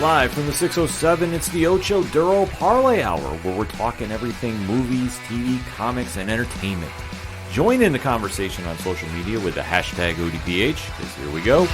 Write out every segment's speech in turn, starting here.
Live from the 607, it's the Ocho Duro Parlay Hour, where we're talking everything movies, TV, comics, and entertainment. Join in the conversation on social media with the hashtag ODPH, because here we go.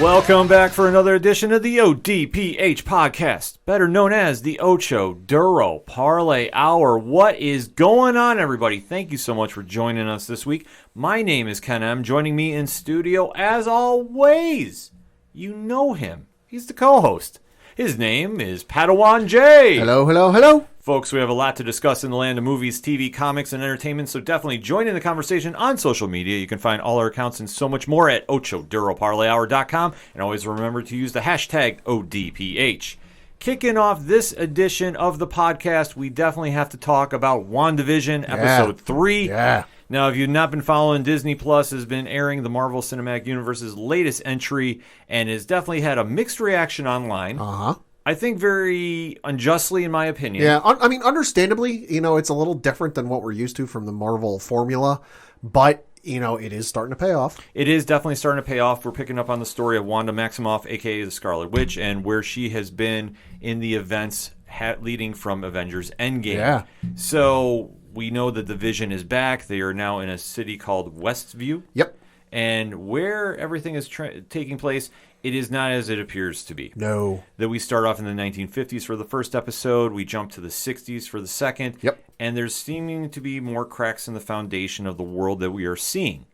Welcome back for another edition of the ODPH podcast, better known as the Ocho Duro Parlay Hour. What is going on, everybody? Thank you so much for joining us this week. My name is Ken M. Joining me in studio, as always, you know him. He's the co-host. His name is Padawan J. Hello, hello, hello. Folks, we have a lot to discuss in the land of movies, TV, comics, and entertainment, so definitely join in the conversation on social media. You can find all our accounts and so much more at OchoDuroParlayHour.com, and always remember to use the hashtag ODPH. Kicking off this edition of the podcast, we definitely have to talk about Wandavision, Episode 3. Yeah. Now, if you've not been following, Disney Plus has been airing the Marvel Cinematic Universe's latest entry, and has definitely had a mixed reaction online. Uh-huh. I think very unjustly, in my opinion. Yeah, I mean, understandably, it's a little different than what we're used to from the Marvel formula, but, it is starting to pay off. It is definitely starting to pay off. We're picking up on the story of Wanda Maximoff, a.k.a. the Scarlet Witch, and where she has been in the events leading from Avengers Endgame. Yeah. So we know that the Vision is back. They are now in a city called Westview. Yep. And where everything is taking place, it is not as it appears to be. No. That we start off in the 1950s for the first episode, we jump to the 60s for the second, Yep. And there's seeming to be more cracks in the foundation of the world that we are seeing.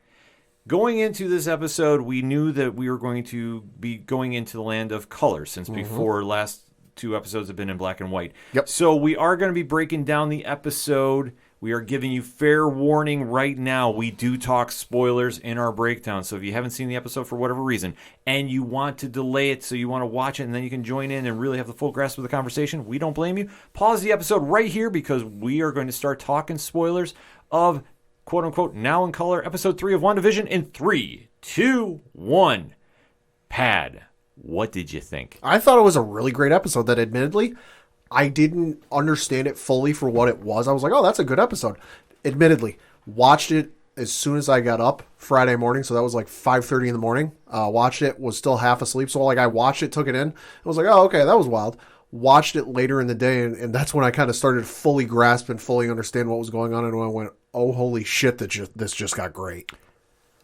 Going into this episode, we knew that we were going to be going into the land of color, since before last two episodes have been in black and white. Yep. So we are going to be breaking down the episode. We are giving you fair warning right now. We do talk spoilers in our breakdown. So if you haven't seen the episode for whatever reason and you want to delay it so you want to watch it and then you can join in and really have the full grasp of the conversation, we don't blame you. Pause the episode right here because we are going to start talking spoilers of quote-unquote Now in Color, Episode 3 of WandaVision in 3, 2, 1. Pad, what did you think? I thought it was a really great episode that admittedly I didn't understand it fully for what it was. I was like, oh, that's a good episode. Admittedly, watched it as soon as I got up Friday morning. So that was like 5:30 in the morning. Watched it, was still half asleep. So I watched it, took it in. I was like, oh, okay, that was wild. Watched it later in the day. And that's when I kind of started to fully grasp and fully understand what was going on. And when I went, oh, holy shit, this just got great.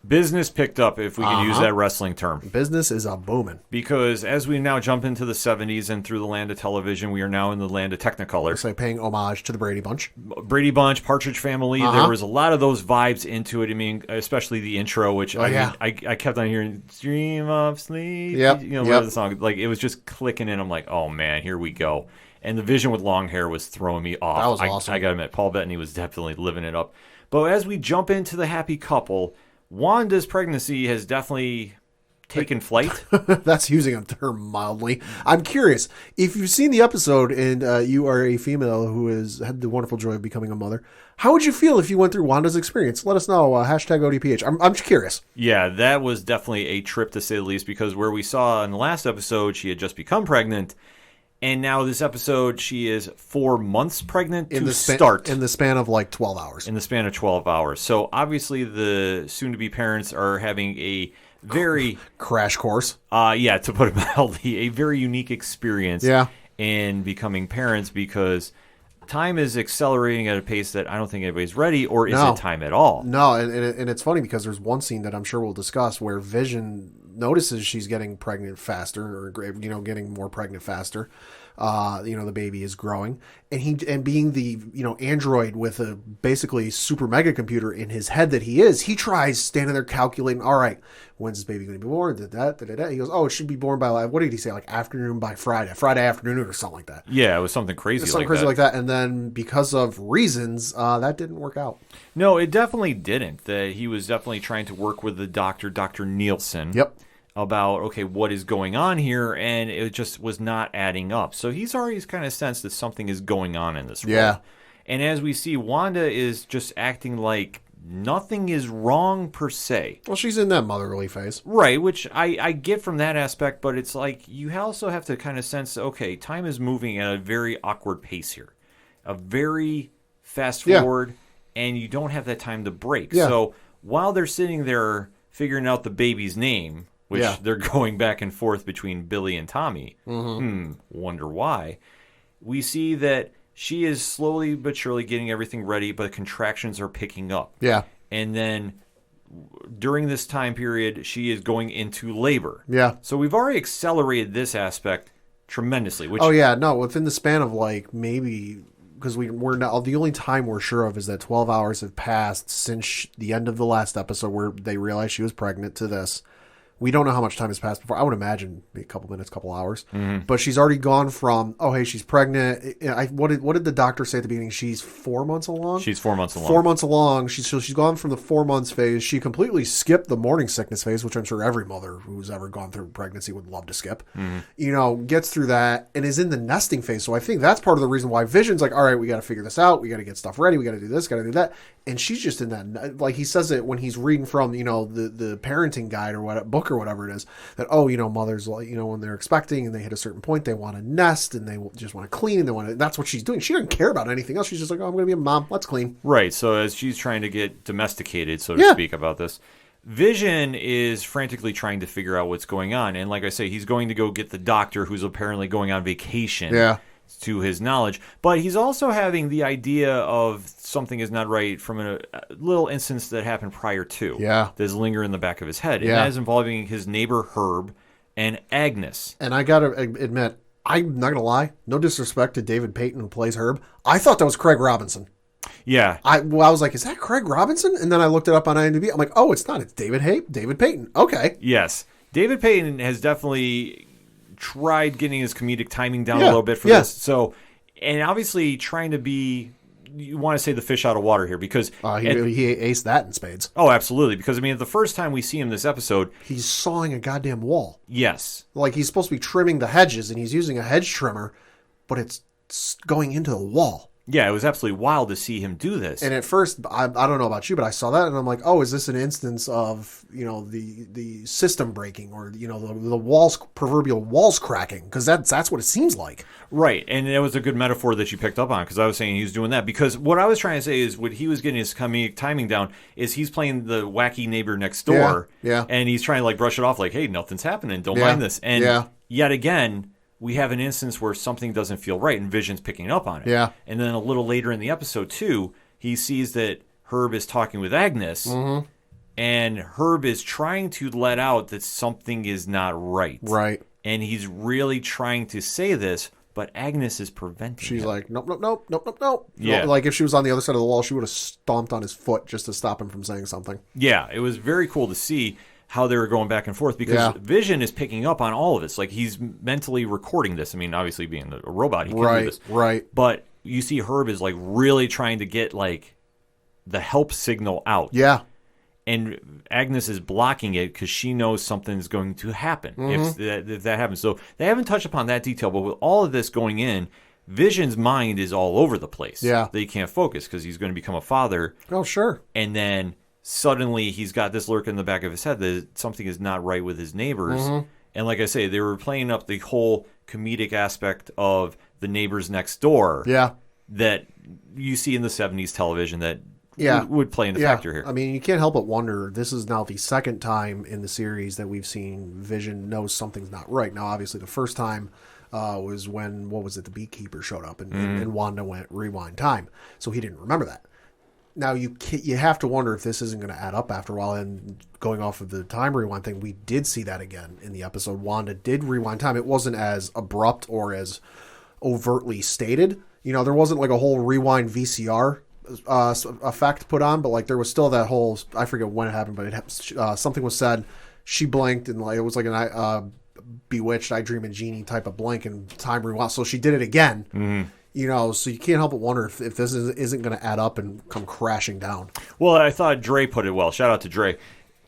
Business picked up, if we can use that wrestling term. Business is a booming. Because as we now jump into the 70s and through the land of television, we are now in the land of Technicolor. So paying homage to the Brady Bunch. Brady Bunch, Partridge Family. There was a lot of those vibes into it. I mean, especially the intro, which I kept on hearing, Dream of Sleep. Whatever the song. Like, it was just clicking in. I'm like, oh, man, here we go. And the Vision with long hair was throwing me off. That was awesome. I got to admit, Paul Bettany was definitely living it up. But as we jump into the happy couple, Wanda's pregnancy has definitely taken flight. That's using a term mildly. I'm curious, if you've seen the episode and you are a female who has had the wonderful joy of becoming a mother, how would you feel if you went through Wanda's experience? Let us know. Hashtag ODPH. I'm just curious. Yeah, that was definitely a trip to say the least, because where we saw in the last episode, she had just become pregnant. And now this episode, she is 4 months pregnant in the span of like 12 hours. In the span of 12 hours. So obviously the soon-to-be parents are having a very... crash course. To put it mildly, a very unique experience in becoming parents, because time is accelerating at a pace that I don't think anybody's ready, or is it time at all? No, and it's funny because there's one scene that I'm sure we'll discuss where Vision notices she's getting pregnant faster, or getting more pregnant faster. The baby is growing, and being the android with a basically super mega computer in his head that he tries standing there calculating. All right, when's this baby going to be born? He goes, oh, it should be born by what did he say? Like afternoon by Friday afternoon or something like that. Yeah, it was something crazy. Like that. And then because of reasons, that didn't work out. No, it definitely didn't. That he was definitely trying to work with the doctor, Dr. Nielsen. Yep. About, okay, what is going on here, and it just was not adding up. So he's already kind of sensed that something is going on in this world. Yeah. And as we see, Wanda is just acting like nothing is wrong per se. Well, she's in that motherly phase. Right, which I get from that aspect, but it's like you also have to kind of sense, okay, time is moving at a very awkward pace here. A very fast forward, and you don't have that time to break. Yeah. So while they're sitting there figuring out the baby's name, which they're going back and forth between Billy and Tommy, wonder why, we see that she is slowly but surely getting everything ready, but contractions are picking up. Yeah. And then during this time period, she is going into labor. Yeah. So we've already accelerated this aspect tremendously. Which, within the span of like maybe, because we're now, the only time we're sure of is that 12 hours have passed since the end of the last episode where they realized she was pregnant to this. We don't know how much time has passed before. I would imagine maybe a couple minutes, couple hours. Mm-hmm. But she's already gone from, oh, hey, she's pregnant. What did the doctor say at the beginning? She's 4 months along? She's 4 months along. 4 months along. She's gone from the 4 months phase. She completely skipped the morning sickness phase, which I'm sure every mother who's ever gone through pregnancy would love to skip. Mm-hmm. Gets through that and is in the nesting phase. So I think that's part of the reason why Vision's like, all right, we got to figure this out. We got to get stuff ready. We got to do this, got to do that. And she's just in that, like he says it when he's reading from, the parenting guide or what book or whatever it is, that, mothers, when they're expecting and they hit a certain point, they want to nest and they just want to clean. That's what she's doing. She doesn't care about anything else. She's just like, oh, I'm going to be a mom. Let's clean. Right. So as she's trying to get domesticated, so to speak, about this, Vision is frantically trying to figure out what's going on. And like I say, he's going to go get the doctor who's apparently going on vacation. Yeah. To his knowledge, but he's also having the idea of something is not right from a little instance that happened prior to. Yeah. That's lingering in the back of his head. And that is involving his neighbor Herb and Agnes. And I gotta admit, I'm not gonna lie, no disrespect to David Payton who plays Herb. I thought that was Craig Robinson. Yeah. I was like, is that Craig Robinson? And then I looked it up on IMDb. I'm like, oh, it's not. It's David Payton. Okay. Yes. David Payton has definitely tried getting his comedic timing down a little bit for this. So, and obviously trying to be, you want to say the fish out of water here because he aced that in spades. Oh, absolutely. Because I mean, the first time we see him this episode, he's sawing a goddamn wall. Yes. Like he's supposed to be trimming the hedges and he's using a hedge trimmer, but it's going into the wall. Yeah, it was absolutely wild to see him do this. And at first, I don't know about you, but I saw that and I'm like, oh, is this an instance of, the system breaking or, the walls, proverbial walls cracking? Because that's what it seems like. Right. And that was a good metaphor that you picked up on because I was saying he was doing that. Because what I was trying to say is what he was getting his comedic timing down is he's playing the wacky neighbor next door. Yeah. And he's trying to like brush it off like, hey, nothing's happening. Don't mind this. And yet again, we have an instance where something doesn't feel right and Vision's picking up on it. Yeah. And then a little later in the episode, too, he sees that Herb is talking with Agnes, and Herb is trying to let out that something is not right. Right. And he's really trying to say this, but Agnes is preventing She's him. like, nope. Yeah. Like if she was on the other side of the wall, she would have stomped on his foot just to stop him from saying something. Yeah, it was very cool to see how they were going back and forth because Vision is picking up on all of this. Like he's mentally recording this. I mean, obviously being a robot, he can do this. Right. But you see Herb is like really trying to get like the help signal out. Yeah. And Agnes is blocking it because she knows something's going to happen if that happens. So they haven't touched upon that detail, but with all of this going in, Vision's mind is all over the place. Yeah. They can't focus because he's going to become a father. Oh, sure. And then suddenly he's got this lurk in the back of his head that something is not right with his neighbors. And like I say, they were playing up the whole comedic aspect of the neighbors next door that you see in the 70s television that would play into factor here. I mean, you can't help but wonder, this is now the second time in the series that we've seen Vision knows something's not right. Now, obviously, the first time was when, the beekeeper showed up and Wanda went rewind time. So he didn't remember that. Now, you have to wonder if this isn't going to add up after a while. And going off of the time rewind thing, we did see that again in the episode. Wanda did rewind time. It wasn't as abrupt or as overtly stated. There wasn't like a whole rewind VCR effect put on, but like there was still that whole, I forget when it happened, but something was said. She blinked and like it was like an Bewitched, I Dream a Genie type of blink and time rewind. So she did it again. So you can't help but wonder if this isn't going to add up and come crashing down. Well, I thought Dre put it well. Shout out to Dre.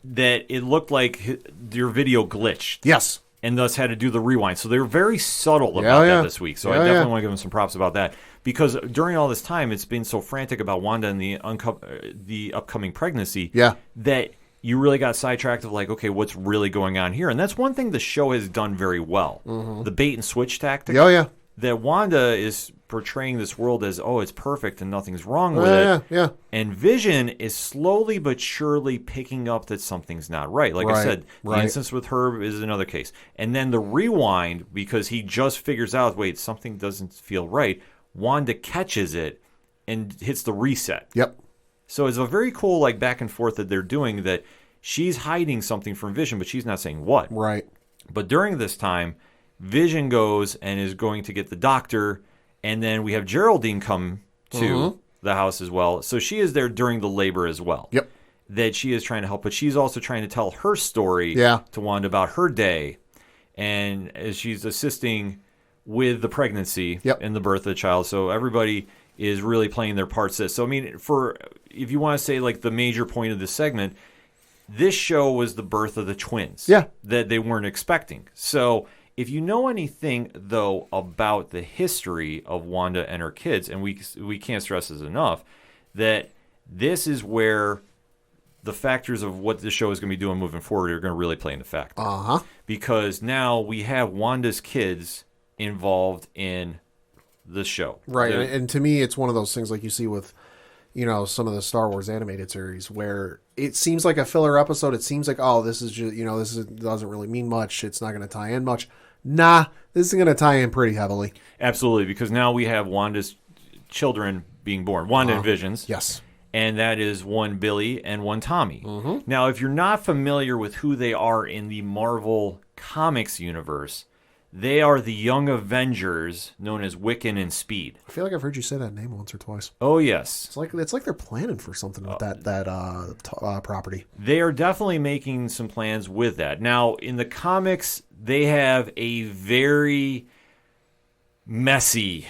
That it looked like your video glitched. Yes. And thus had to do the rewind. So they were very subtle about that this week. So I definitely want to give them some props about that. Because during all this time, it's been so frantic about Wanda and the upcoming pregnancy that you really got sidetracked of like, okay, what's really going on here? And that's one thing the show has done very well. The bait and switch tactic. Yeah. That Wanda is portraying this world as, oh, it's perfect and nothing's wrong with it. Yeah. And Vision is slowly but surely picking up that something's not right. Like I said, the instance with Herb is another case. And then the rewind, because he just figures out, wait, something doesn't feel right. Wanda catches it and hits the reset. Yep. So it's a very cool like back and forth that they're doing, that she's hiding something from Vision, but she's not saying what. Right. But during this time, Vision goes and is going to get the doctor, and then we have Geraldine come to the house as well. So she is there during the labor as well. Yep. That she is trying to help, but she's also trying to tell her story to Wanda about her day. And as she's assisting with the pregnancy and the birth of the child. So everybody is really playing their parts. So, I mean, if you want to say like the major point of this segment, this show was the birth of the twins. Yeah. That they weren't expecting. So if you know anything, though, about the history of Wanda and her kids, and we can't stress this enough, that this is where the factors of what the show is going to be doing moving forward are going to really play into effect. Because now we have Wanda's kids involved in the show. Right. And to me, it's one of those things like you see with, some of the Star Wars animated series where it seems like a filler episode. It seems like, oh, this is just, doesn't really mean much. It's not going to tie in much. Nah, this is going to tie in pretty heavily. Absolutely, because now we have Wanda's children being born. Wanda and Visions. Yes. And that is one Billy and one Tommy. Now, if you're not familiar with who they are in the Marvel Comics universe, they are the Young Avengers known as Wiccan and Speed. I feel like I've heard you say that name once or twice. Oh, yes. It's like they're planning for something with that property. They are definitely making some plans with that. Now, in the comics, they have a very messy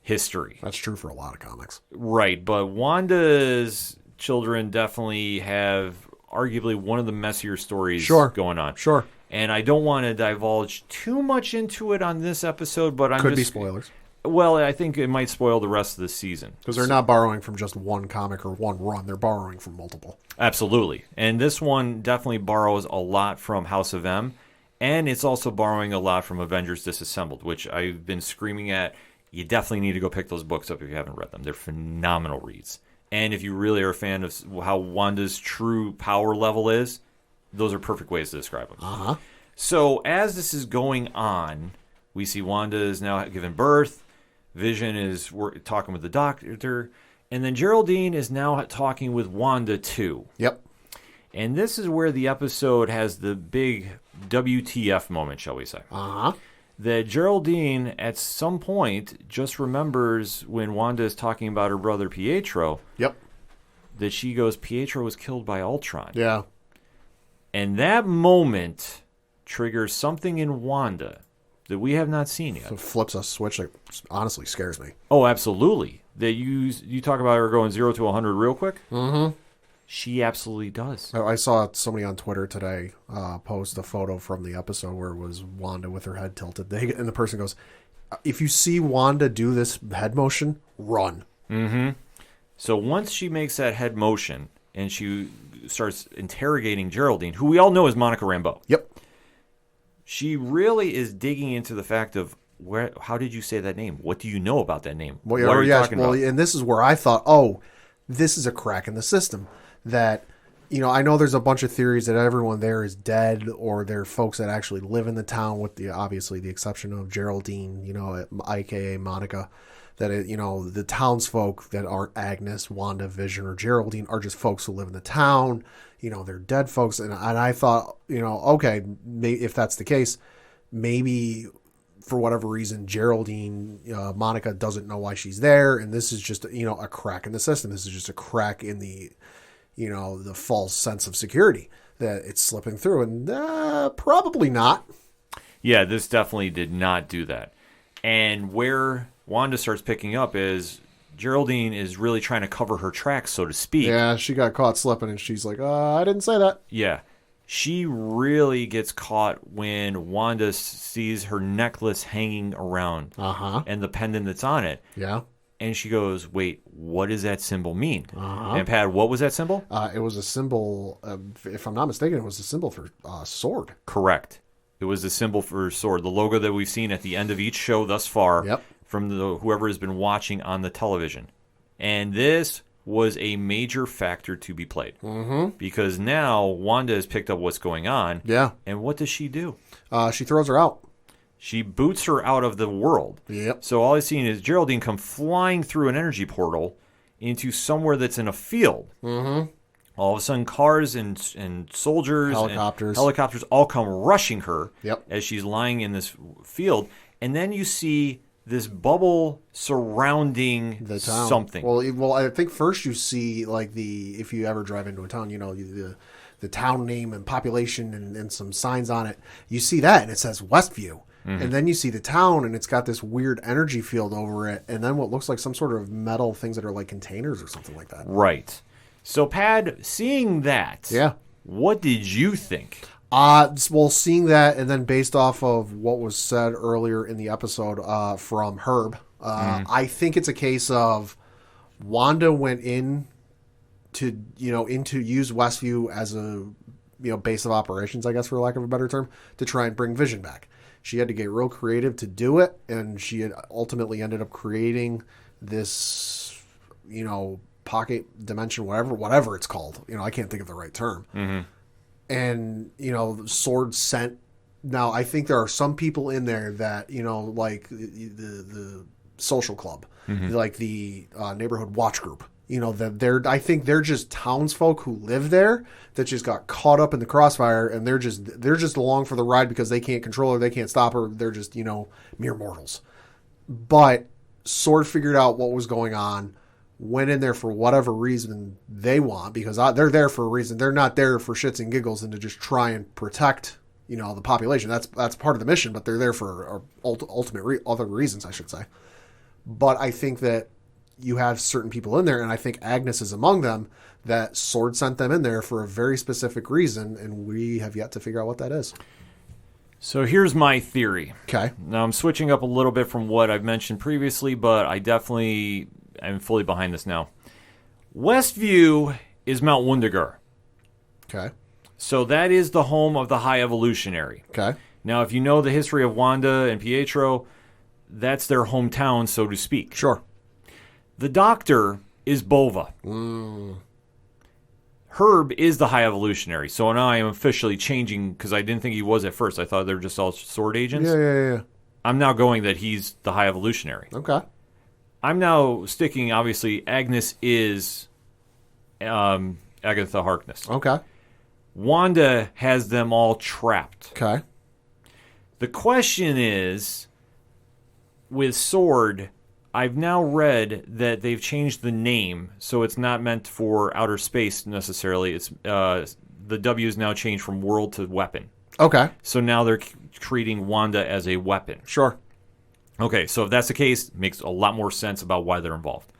history. That's true for a lot of comics. Right, but Wanda's children definitely have arguably one of the messier stories going on. Sure. And I don't want to divulge too much into it on this episode, but Could be spoilers. Well, I think it might spoil the rest of the season. Because they're not borrowing from just one comic or one run. They're borrowing from multiple. Absolutely. And this one definitely borrows a lot from House of M, and it's also borrowing a lot from Avengers Disassembled, which I've been screaming at. You definitely need to go pick those books up if you haven't read them. They're phenomenal reads. And if you really are a fan of how Wanda's true power level is, those are perfect ways to describe them. So as this is going on, we see Wanda is now giving birth. Vision is talking with the doctor. And then Geraldine is now talking with Wanda too. Yep. And this is where the episode has the big WTF moment, shall we say. That Geraldine, at some point, just remembers when Wanda is talking about her brother Pietro. Yep. That she goes, Pietro was killed by Ultron. Yeah. And that moment triggers something in Wanda that we have not seen yet. So it flips a switch that honestly scares me. Oh, absolutely. That you talk about her going 0 to 100 real quick? She absolutely does. I saw somebody on Twitter today post a photo from the episode where it was Wanda with her head tilted. And the person goes, if you see Wanda do this head motion, run. So once she makes that head motion and she starts interrogating Geraldine, who we all know is Monica Rambeau. Yep. She really is digging into the fact of, how did you say that name? What do you know about that name? Well, what are you talking about? And this is where I thought, oh, this is a crack in the system. That, I know there's a bunch of theories that everyone there is dead or they're folks that actually live in the town with obviously the exception of Geraldine, aka Monica. That, the townsfolk that aren't Agnes, Wandavision, or Geraldine are just folks who live in the town. They're dead folks. And I thought, okay, if that's the case, maybe for whatever reason, Geraldine, Monica doesn't know why she's there. And this is just, a crack in the system. This is just a crack in the false sense of security that it's slipping through. And probably not. Yeah, this definitely did not do that. And where Wanda starts picking up is Geraldine is really trying to cover her tracks, so to speak. Yeah, she got caught slipping, and she's like, I didn't say that. Yeah. She really gets caught when Wanda sees her necklace hanging around and the pendant that's on it. Yeah. And she goes, wait, what does that symbol mean? And Pat, what was that symbol? It was a symbol, if I'm not mistaken, it was a symbol for sword. Correct. It was the symbol for sword. The logo that we've seen at the end of each show thus far from whoever has been watching on the television. And this was a major factor to be played. Mm-hmm. Because now Wanda has picked up what's going on. Yeah. And what does she do? She throws her out. She boots her out of the world. Yep. So all I've seen is Geraldine come flying through an energy portal into somewhere that's in a field. Mm-hmm. All of a sudden, cars and soldiers and helicopters all come rushing her as she's lying in this field. And then you see this bubble surrounding the town. Something. Well, I think first you see, like, if you ever drive into a town, the town name and population and some signs on it. You see that, and it says Westview. Mm-hmm. And then you see the town, and it's got this weird energy field over it, and then what looks like some sort of metal things that are like containers or something like that. Right. So, Pad, seeing that, what did you think? Well, seeing that, and then based off of what was said earlier in the episode from Herb, I think it's a case of Wanda went in to use Westview as a base of operations, I guess, for lack of a better term, to try and bring Vision back. She had to get real creative to do it, and she had ultimately ended up creating this, pocket dimension, whatever it's called. I can't think of the right term. Mm-hmm. And, Sword sent. Now, I think there are some people in there that, like the social club, like the neighborhood watch group. I think they're just townsfolk who live there that just got caught up in the crossfire, and they're just along for the ride because they can't control her, they can't stop her. They're just mere mortals. But Sword figured out what was going on, went in there for whatever reason they want, because they're there for a reason. They're not there for shits and giggles and to just try and protect the population. That's part of the mission, but they're there for other reasons, I should say. But I think that you have certain people in there, and I think Agnes is among them, that Sword sent them in there for a very specific reason, and we have yet to figure out what that is. So here's my theory. Okay. Now, I'm switching up a little bit from what I've mentioned previously, but I definitely am fully behind this now. Westview is Mount Wundergar. Okay. So that is the home of the High Evolutionary. Okay. Now, if you know the history of Wanda and Pietro, that's their hometown, so to speak. Sure. The Doctor is Bova. Herb is the High Evolutionary. So now I am officially changing, because I didn't think he was at first. I thought they were just all Sword agents. Yeah. I'm now going that he's the High Evolutionary. Okay. I'm now sticking, obviously, Agnes is Agatha Harkness. Okay. Wanda has them all trapped. Okay. The question is, with Sword, I've now read that they've changed the name, so it's not meant for outer space necessarily. It's the W is now changed from world to weapon. Okay. So now they're treating Wanda as a weapon. Sure. Okay, so if that's the case, it makes a lot more sense about why they're involved.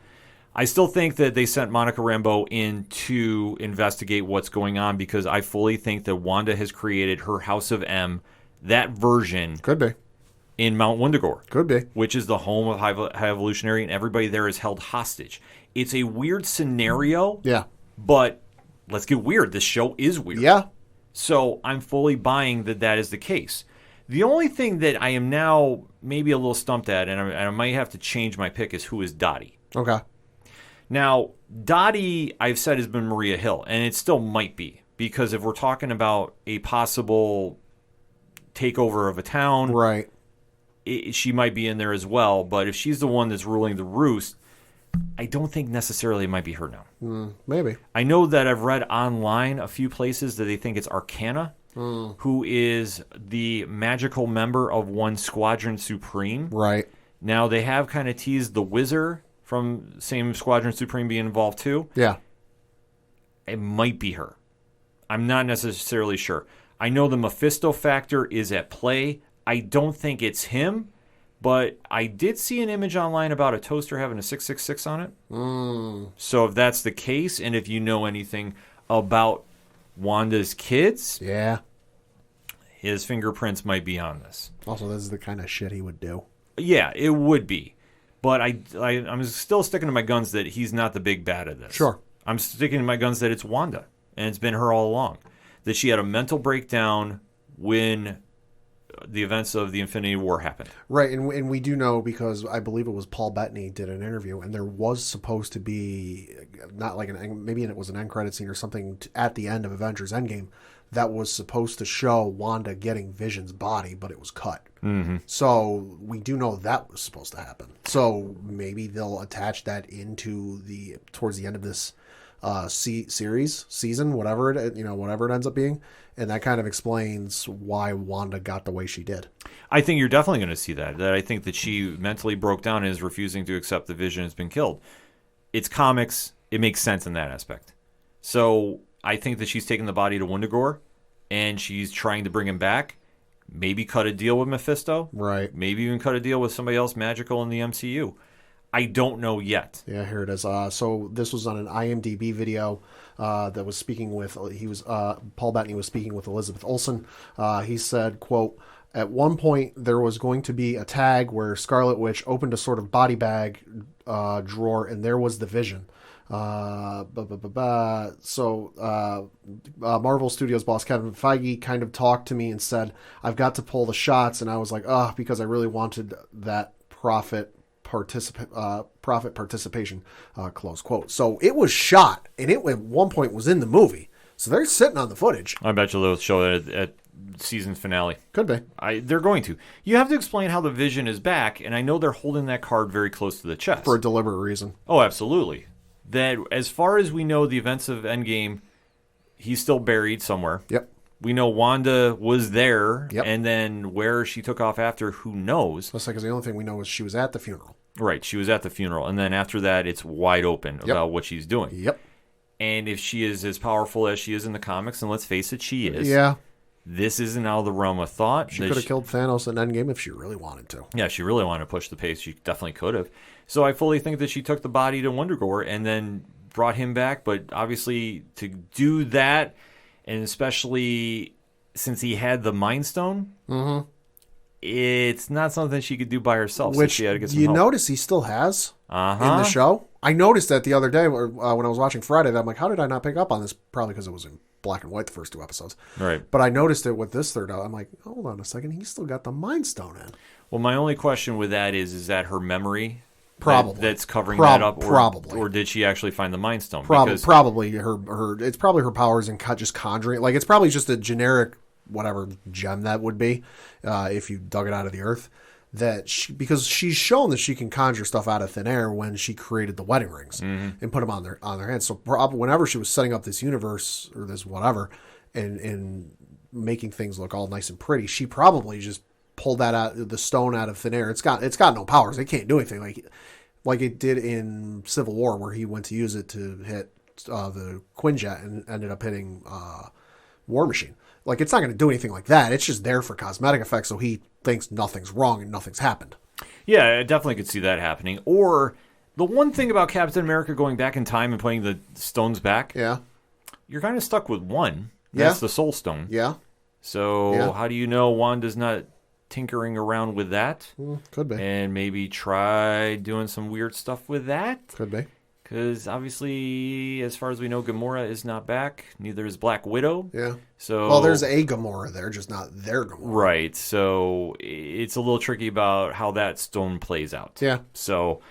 I still think that they sent Monica Rambeau in to investigate what's going on, because I fully think that Wanda has created her House of M, that version. Could be. In Mount Wundagore. Could be. Which is the home of High Evolutionary, and everybody there is held hostage. It's a weird scenario. Yeah. But let's get weird. This show is weird. Yeah. So I'm fully buying that is the case. The only thing that I am now maybe a little stumped at, and I might have to change my pick, is who is Dottie. Okay. Now, Dottie, I've said, has been Maria Hill, and it still might be, because if we're talking about a possible takeover of a town, right, she might be in there as well. But if she's the one that's ruling the roost, I don't think necessarily it might be her now. Maybe. I know that I've read online a few places that they think it's Arcana, who is the magical member of one Squadron Supreme. Right. Now, they have kind of teased the Wizard from same Squadron Supreme being involved too. Yeah. It might be her. I'm not necessarily sure. I know the Mephisto factor is at play. I don't think it's him, but I did see an image online about a toaster having a 666 on it. So if that's the case, and if you know anything about Wanda's kids, yeah, his fingerprints might be on this. Also, this is the kind of shit he would do. Yeah, it would be. But I'm still sticking to my guns that he's not the big bad of this. Sure. I'm sticking to my guns that it's Wanda, and it's been her all along. That she had a mental breakdown when the events of the Infinity War happened. Right, and we do know because I believe it was Paul Bettany did an interview, and there was supposed to be not like maybe it was an end credit scene or something at the end of Avengers Endgame that was supposed to show Wanda getting Vision's body, but it was cut. Mm-hmm. So we do know that was supposed to happen. So maybe they'll attach that into towards the end of this season, whatever it ends up being, and that kind of explains why Wanda got the way she did. I think you're definitely going to see that. That I think that she mentally broke down and is refusing to accept the Vision has been killed. It's comics. It makes sense in that aspect. So I think that she's taking the body to Wundagore, and she's trying to bring him back. Maybe cut a deal with Mephisto. Right. Maybe even cut a deal with somebody else magical in the MCU. I don't know yet. Yeah, here it is. So this was on an IMDb video that was speaking with, Paul Bettany was speaking with Elizabeth Olsen. He said, quote, "At one point there was going to be a tag where Scarlet Witch opened a sort of body bag drawer, and there was the Vision. So Marvel Studios boss Kevin Feige kind of talked to me and said, I've got to pull the shots. And I was like, because I really wanted that profit participation, close quote. So it was shot, and it at one point was in the movie. So they're sitting on the footage. I bet you they'll show that at season finale. Could be. They're going to. You have to explain how the Vision is back, and I know they're holding that card very close to the chest. For a deliberate reason. Oh, absolutely. That as far as we know, the events of Endgame, he's still buried somewhere. Yep. We know Wanda was there, Yep. And then where she took off after, who knows? Looks like the only thing we know is she was at the funeral. Right, she was at the funeral, and then after that, it's wide open about what she's doing. Yep. And if she is as powerful as she is in the comics, and let's face it, she is. Yeah. This isn't out of the realm of thought. She could have killed Thanos in Endgame if she really wanted to. Yeah, she really wanted to push the pace. She definitely could have. So I fully think that she took the body to Wundagore and then brought him back. But obviously, to do that, and especially since he had the Mind Stone, it's not something she could do by herself. Which so she had to get some you help. notice he still has in Uh-huh. the show. I noticed that the other day when I was watching Friday. That I'm like, how did I not pick up on this? Probably because it was in black and white the first 2 episodes. Right. But I noticed it with this third. I'm like, hold on a second. He's still got the Mind Stone in. Well, my only question with that is that her memory Probably. that's covering that up? Probably. Or did she actually find the Mind Stone? Probably her. It's probably her powers in just conjuring. Like, it's probably just a generic whatever gem that would be if you dug it out of the earth. Because she's shown that she can conjure stuff out of thin air when she created the wedding rings and put them on their hands. So whenever she was setting up this universe or this whatever and making things look all nice and pretty, she probably just pulled the stone out of thin air. It's got no powers. It can't do anything like it did in Civil War, where he went to use it to hit the Quinjet and ended up hitting War Machine. Like, it's not going to do anything like that. It's just there for cosmetic effects, so he thinks nothing's wrong and nothing's happened. Yeah, I definitely could see that happening. Or the one thing about Captain America going back in time and putting the stones back, you're kind of stuck with one. That's the Soul Stone. Yeah. So how do you know Wanda's not tinkering around with that? Could be. And maybe try doing some weird stuff with that? Could be. Because obviously, as far as we know, Gamora is not back. Neither is Black Widow. Yeah. So, well, there's a Gamora there, just not their Gamora. Right. So it's a little tricky about how that stone plays out. Yeah. So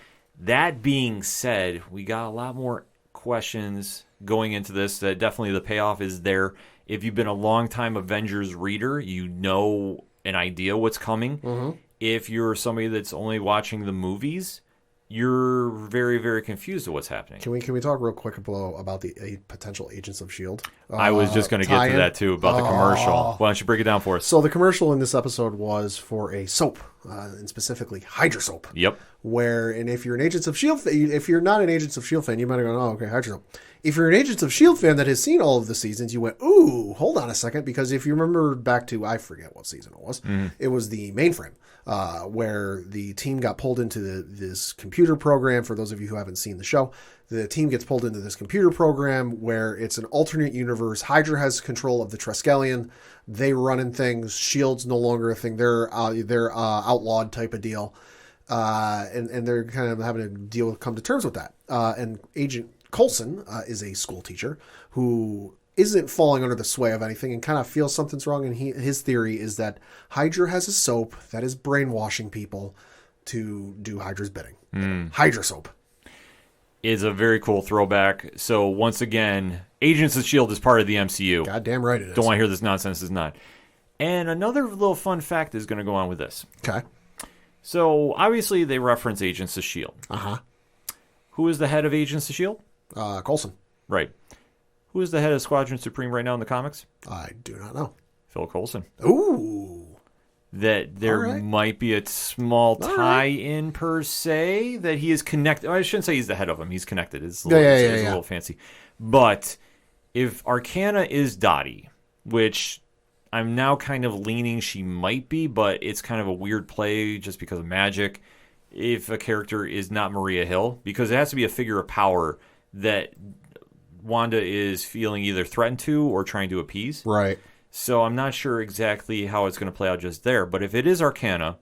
that being said, we got a lot more questions going into this. That definitely the payoff is there. If you've been a long-time Avengers reader, you know an idea what's coming. If you're somebody that's only watching the movies, you're very, very confused at what's happening. Can we talk real quick about the potential Agents of S.H.I.E.L.D.? I was just going to get to that, too, about the commercial. Why don't you break it down for us? So the commercial in this episode was for a soap, and specifically Hydra soap. Yep. And if you're an Agents of S.H.I.E.L.D., if you're not an Agents of S.H.I.E.L.D. fan, you might have gone, oh, okay, Hydra soap. If you're an Agents of S.H.I.E.L.D. fan that has seen all of the seasons, you went, ooh, hold on a second, because if you remember back to, I forget what season it was, it was the Mainframe. Where the team got pulled into this computer program. For those of you who haven't seen the show, the team gets pulled into this computer program where it's an alternate universe. Hydra has control of the Triskelion. They running things. S.H.I.E.L.D's no longer a thing. They're outlawed type of deal. And they're kind of having to come to terms with that. And Agent Coulson is a school teacher who isn't falling under the sway of anything and kind of feels something's wrong. And his theory is that Hydra has a soap that is brainwashing people to do Hydra's bidding. Hydra soap. Is a very cool throwback. So once again, Agents of S.H.I.E.L.D. is part of the MCU. Goddamn right it is. Don't want to hear this nonsense. It's not. And another little fun fact is going to go on with this. Okay. So obviously they reference Agents of S.H.I.E.L.D. Uh-huh. Who is the head of Agents of S.H.I.E.L.D.? Coulson. Right. Who is the head of Squadron Supreme right now in the comics? I do not know. Phil Coulson. Ooh. That there might be a small tie-in per se that he is connected. I shouldn't say he's the head of them. He's connected. It's a little fancy. But if Arcana is Dottie, which I'm now kind of leaning she might be, but it's kind of a weird play just because of magic. If a character is not Maria Hill, because it has to be a figure of power that Wanda is feeling either threatened to or trying to appease. Right. So I'm not sure exactly how it's going to play out just there. But if it is Arcana,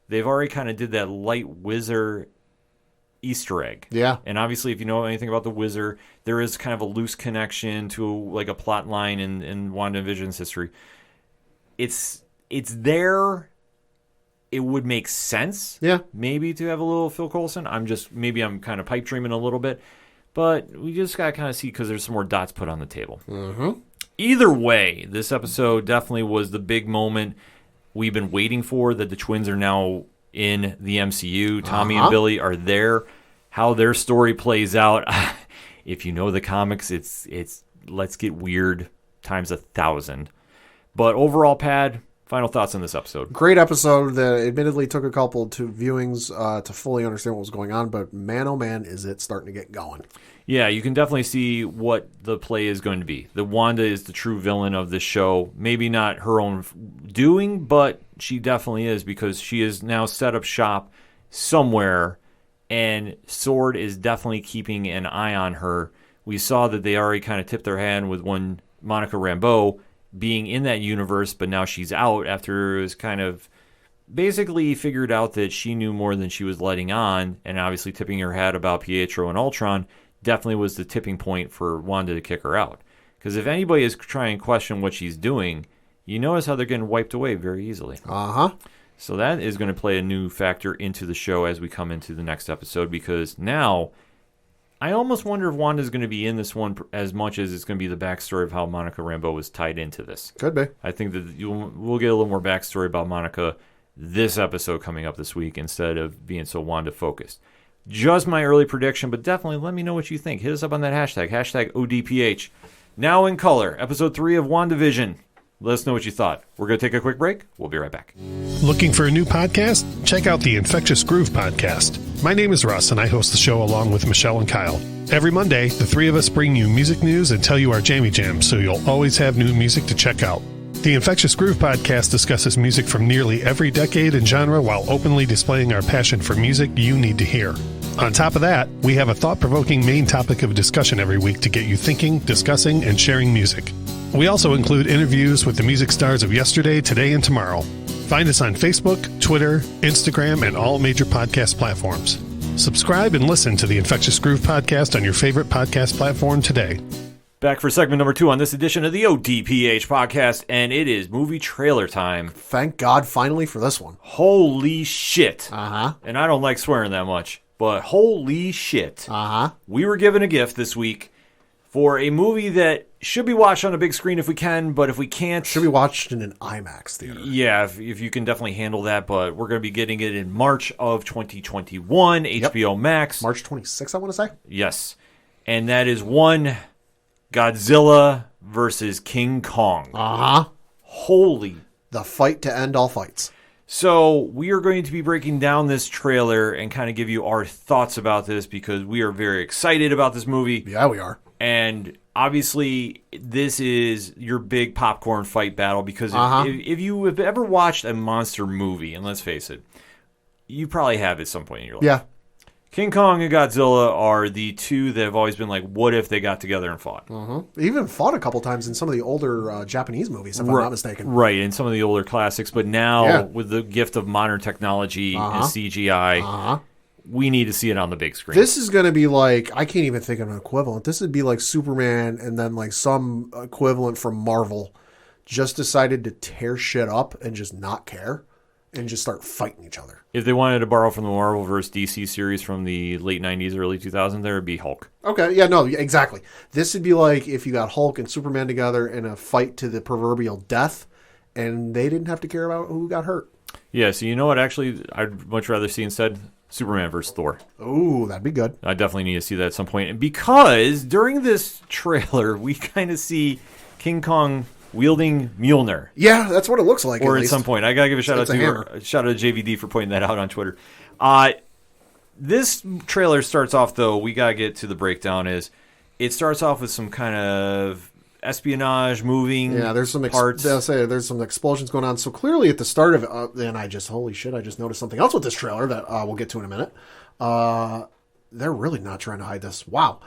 they've already kind of did that light Wizard Easter egg. Yeah. And obviously, if you know anything about the Wizard, there is kind of a loose connection to like a plot line in WandaVision's history. It's there. It would make sense. Yeah. Maybe to have a little Phil Coulson. I'm kind of pipe dreaming a little bit. But we just got to kind of see because there's some more dots put on the table. Mm-hmm. Either way, this episode definitely was the big moment we've been waiting for, that the twins are now in the MCU. Tommy and Billy are there. How their story plays out, if you know the comics, it's let's get weird times 1,000. But overall, Pad, final thoughts on this episode. Great episode that admittedly took a couple to viewings to fully understand what was going on, but man, oh man, is it starting to get going. Yeah, you can definitely see what the play is going to be. The Wanda is the true villain of this show. Maybe not her own doing, but she definitely is, because she has now set up shop somewhere, and S.W.O.R.D. is definitely keeping an eye on her. We saw that they already kind of tipped their hand with one Monica Rambeau being in that universe, but now she's out after it was kind of basically figured out that she knew more than she was letting on, and obviously tipping her hat about Pietro and Ultron definitely was the tipping point for Wanda to kick her out. Because if anybody is trying to question what she's doing, you notice how they're getting wiped away very easily. Uh-huh. So that is going to play a new factor into the show as we come into the next episode, because now I almost wonder if Wanda's going to be in this one as much as it's going to be the backstory of how Monica Rambeau was tied into this. Could be. I think that we'll get a little more backstory about Monica this episode coming up this week instead of being so Wanda-focused. Just my early prediction, but definitely let me know what you think. Hit us up on that hashtag ODPH. Now in color, episode 3 of WandaVision. Let us know what you thought. We're going to take a quick break. We'll be right back. Looking for a new podcast? Check out the Infectious Groove Podcast. My name is Russ, and I host the show along with Michelle and Kyle. Every Monday, the three of us bring you music news and tell you our jammy jams, so you'll always have new music to check out. The Infectious Groove Podcast discusses music from nearly every decade and genre while openly displaying our passion for music you need to hear. On top of that, we have a thought-provoking main topic of discussion every week to get you thinking, discussing, and sharing music. We also include interviews with the music stars of yesterday, today, and tomorrow. Find us on Facebook, Twitter, Instagram, and all major podcast platforms. Subscribe and listen to the Infectious Groove Podcast on your favorite podcast platform today. Back for segment number 2 on this edition of the ODPH podcast, and it is movie trailer time. Thank God finally for this one. Holy shit. Uh-huh. And I don't like swearing that much, but holy shit. Uh-huh. We were given a gift this week for a movie that should be watched on a big screen if we can, but if we can't... Should be watched in an IMAX theater. Yeah, if you can definitely handle that, but we're going to be getting it in March of 2021, HBO Max. March 26th, I want to say? Yes. And that is one Godzilla versus King Kong. Uh-huh. Holy... The fight to end all fights. So we are going to be breaking down this trailer and kind of give you our thoughts about this, because we are very excited about this movie. Yeah, we are. And obviously, this is your big popcorn fight battle, because if you have ever watched a monster movie, and let's face it, you probably have at some point in your life. Yeah. King Kong and Godzilla are the two that have always been like, what if they got together and fought? Even fought a couple times in some of the older Japanese movies, if I'm not mistaken. Right, in some of the older classics. But now, with the gift of modern technology and CGI, we need to see it on the big screen. This is going to be like, I can't even think of an equivalent. This would be like Superman and then like some equivalent from Marvel just decided to tear shit up and just not care and just start fighting each other. If they wanted to borrow from the Marvel vs. DC series from the late 90s, early 2000s, there would be Hulk. Okay, yeah, no, exactly. This would be like if you got Hulk and Superman together in a fight to the proverbial death, and they didn't have to care about who got hurt. Yeah, so you know what? Actually, I'd much rather see instead Superman versus Thor. Ooh, that'd be good. I definitely need to see that at some point. And because during this trailer, we kind of see King Kong wielding Mjolnir. Yeah, that's what it looks like. Or at some point. I got to give a shout out to JVD for pointing that out on Twitter. This trailer starts off, though, we got to get to the breakdown, is it starts off with some kind of espionage moving. Yeah, there's some parts. There's some explosions going on. So clearly at the start of it, and holy shit, I just noticed something else with this trailer that we'll get to in a minute. They're really not trying to hide this. Wow.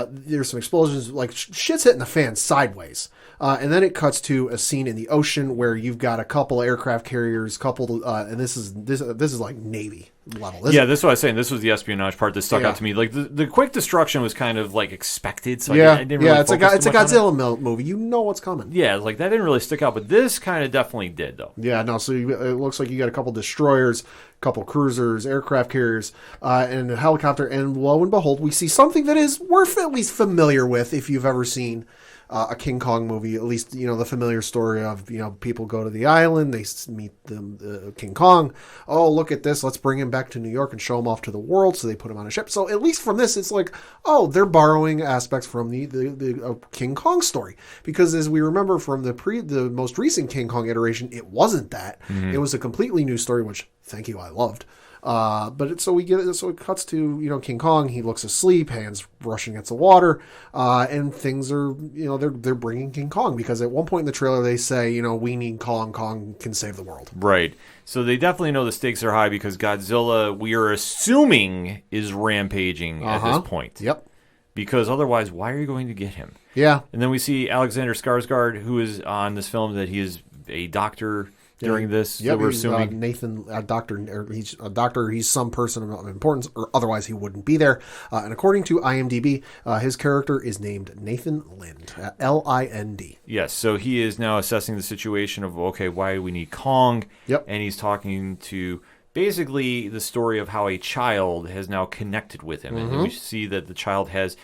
There's some explosions, like shit's hitting the fan sideways. And then it cuts to a scene in the ocean where you've got a couple aircraft carriers, and this is like Navy level. This is what I was saying. This was the espionage part that stuck out to me. Like the quick destruction was kind of like expected. So I didn't really it's a Godzilla movie. You know what's coming. Yeah, like that didn't really stick out, but this kind of definitely did, though. Yeah, no. So it looks like you got a couple destroyers, couple cruisers, aircraft carriers, and a helicopter. And lo and behold, we see something that is worth at least familiar with if you've ever seen a King Kong movie. At least the familiar story of people go to the island, they meet the King Kong. Oh, look at this! Let's bring him back to New York and show him off to the world. So they put him on a ship. So at least from this, it's like, oh, they're borrowing aspects from the King Kong story, because as we remember from the most recent King Kong iteration, it wasn't that. Mm-hmm. It was a completely new story, which thank you, I loved. So it cuts to, King Kong. He looks asleep, hands rushing against the water, and things are, they're bringing King Kong, because at one point in the trailer they say, we need Kong. Kong can save the world. Right. So they definitely know the stakes are high, because Godzilla, we are assuming, is rampaging at this point. Yep. Because otherwise, why are you going to get him? Yeah. And then we see Alexander Skarsgård, who is on this film, that he is a doctor during this. Yeah, we're assuming Nathan, a doctor, or he's a doctor. He's some person of importance, or otherwise he wouldn't be there. And according to IMDb, his character is named Nathan Lind, Lind. Yes, so he is now assessing the situation of, okay, why do we need Kong? Yep. And he's talking to basically the story of how a child has now connected with him. Mm-hmm. And we see that the child has,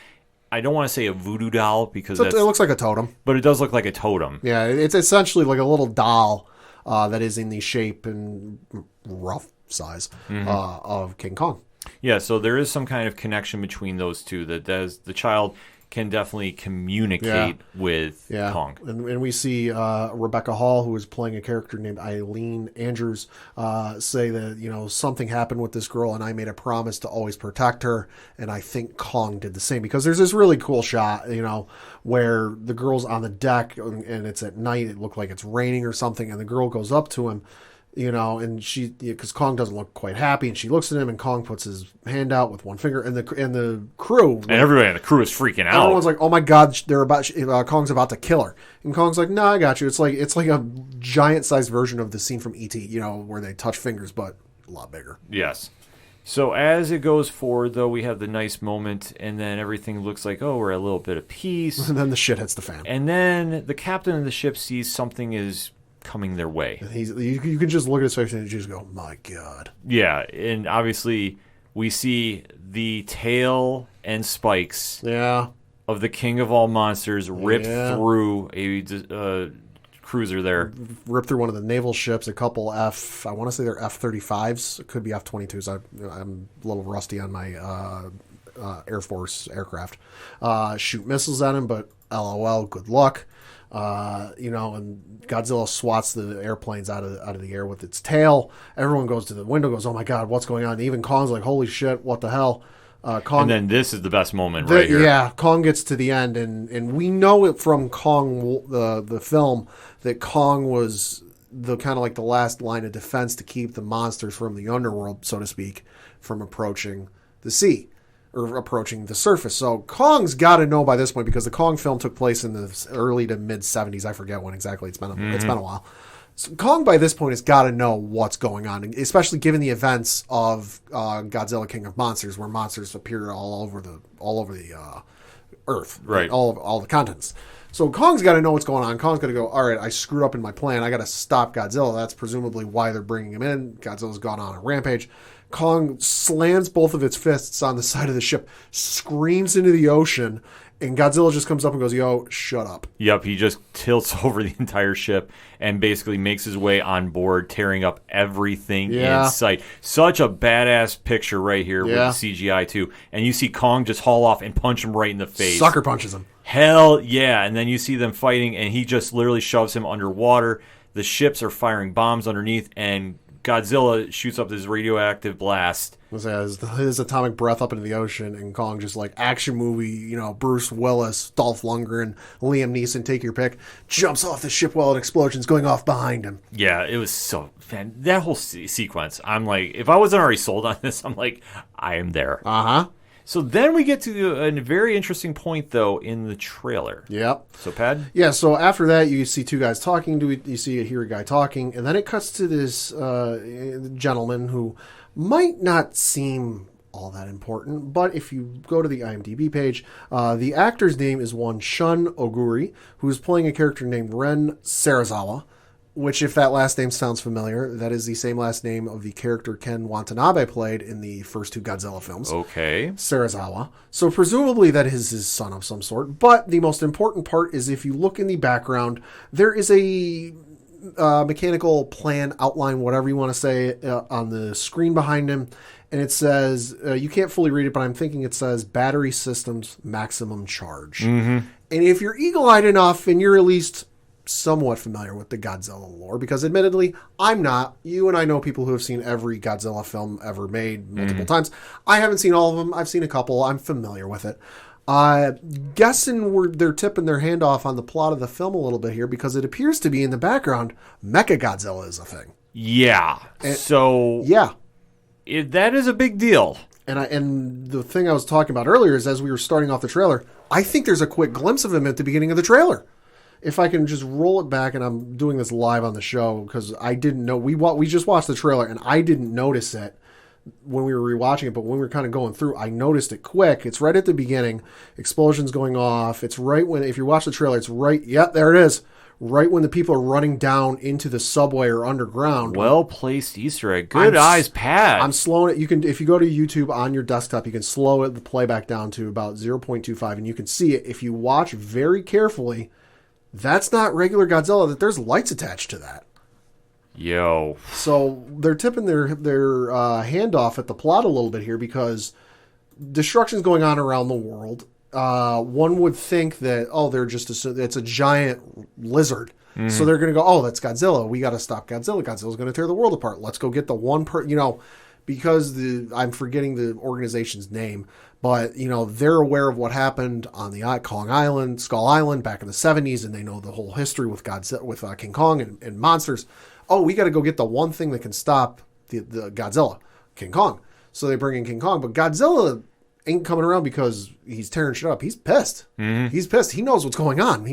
I don't want to say a voodoo doll, because it looks like a totem. But it does look like a totem. Yeah, it's essentially like a little doll that is in the shape and rough size of King Kong. Yeah, so there is some kind of connection between those two, that the child can definitely communicate with Kong. And we see Rebecca Hall, who is playing a character named Eileen Andrews, say that, something happened with this girl and I made a promise to always protect her. And I think Kong did the same, because there's this really cool shot, where the girl's on the deck and it's at night. It looked like it's raining or something. And the girl goes up to him, and because Kong doesn't look quite happy, and she looks at him, and Kong puts his hand out with one finger, and the crew, and everybody in the crew is freaking out. Everyone's like, "Oh my god, Kong's about to kill her," and Kong's like, "No, I got you." It's like a giant sized version of the scene from E.T., where they touch fingers, but a lot bigger. Yes. So as it goes forward, though, we have the nice moment, and then everything looks like, oh, we're at a little bit of peace, and then the shit hits the fan, and then the captain of the ship sees something is coming their way. You can just look at his face and you just go, my God. Yeah, and obviously we see the tail and spikes of the king of all monsters rip through a cruiser there. Rip through one of the naval ships, a couple I want to say they're F-35s. It could be F-22s. I'm a little rusty on my Air Force aircraft. Shoot missiles at him, but LOL, good luck. And Godzilla swats the airplanes out of the air with its tail. Everyone goes to the window, goes, "Oh my God, what's going on?" Even Kong's like, "Holy shit, what the hell?" Kong, and then this is the best moment right here. Yeah, Kong gets to the end, and we know it from Kong, the film, that Kong was the kind of like the last line of defense to keep the monsters from the underworld, so to speak, from approaching the sea. Or approaching the surface. So Kong's got to know by this point, because the Kong film took place in the early to mid 70s. I forget when exactly. It's been a while. So Kong by this point has got to know what's going on, especially given the events of Godzilla King of Monsters, where monsters appear all over the Earth, right? All the continents. So Kong's got to know what's going on. Kong's got to go, all right, I screwed up in my plan. I got to stop Godzilla. That's presumably why they're bringing him in. Godzilla's gone on a rampage. Kong slams both of its fists on the side of the ship, screams into the ocean, and Godzilla just comes up and goes, yo, shut up. Yep, he just tilts over the entire ship and basically makes his way on board, tearing up everything in sight. Such a badass picture right here with the CGI, too. And you see Kong just haul off and punch him right in the face. Sucker punches him. Hell yeah. And then you see them fighting, and he just literally shoves him underwater. The ships are firing bombs underneath, and Godzilla shoots up this radioactive blast. His atomic breath up into the ocean, and Kong just like action movie, Bruce Willis, Dolph Lundgren, Liam Neeson, take your pick, jumps off the ship while an explosion's going off behind him. Yeah, it was so fan. That whole sequence, I'm like, if I wasn't already sold on this, I'm like, I am there. So then we get to a very interesting point, though, in the trailer. Yep. So, Pad? Yeah, so after that, you see two guys talking. You hear a guy talking, and then it cuts to this gentleman who might not seem all that important, but if you go to the IMDb page, the actor's name is one Shun Oguri, who's playing a character named Ren Sarazawa, which, if that last name sounds familiar, that is the same last name of the character Ken Watanabe played in the first two Godzilla films. Okay. Sarazawa. So presumably that is his son of some sort. But the most important part is if you look in the background, there is a mechanical plan, outline, whatever you want to say, on the screen behind him. And it says, you can't fully read it, but I'm thinking it says battery systems maximum charge. And if you're eagle-eyed enough and you're at least somewhat familiar with the Godzilla lore, because admittedly, I'm not. You and I know people who have seen every Godzilla film ever made multiple times. I haven't seen all of them. I've seen a couple. I'm familiar with it. Guessing they're tipping their hand off on the plot of the film a little bit here, because it appears to be in the background, Mechagodzilla is a thing. Yeah. That is a big deal. And the thing I was talking about earlier is, as we were starting off the trailer, I think there's a quick glimpse of him at the beginning of the trailer. If I can just roll it back, and I'm doing this live on the show because I didn't know. We just watched the trailer, and I didn't notice it when we were rewatching it, but when we were kind of going through, I noticed it quick. It's right at the beginning. Explosions going off. It's right when, if you watch the trailer, it's right. Yep, there it is. Right when the people are running down into the subway or underground. Well-placed Easter egg. Good eyes, Pat. I'm slowing it. You can, if you go to YouTube on your desktop, you can slow the playback down to about 0.25, and you can see it. If you watch very carefully, that's not regular Godzilla. That there's lights attached to that. Yo. So they're tipping their hand off at the plot a little bit here, because destruction's going on around the world. One would think that, it's a giant lizard. So they're going to go, oh, that's Godzilla. We got to stop Godzilla. Godzilla's going to tear the world apart. Let's go get the one because I'm forgetting the organization's name, but they're aware of what happened on the Kong Island, Skull Island back in the 70s, and they know the whole history with Godzilla, with King Kong and monsters. Oh, we got to go get the one thing that can stop the Godzilla, King Kong. So they bring in King Kong, but Godzilla ain't coming around because he's tearing shit up. He's pissed. He's pissed. He knows what's going on.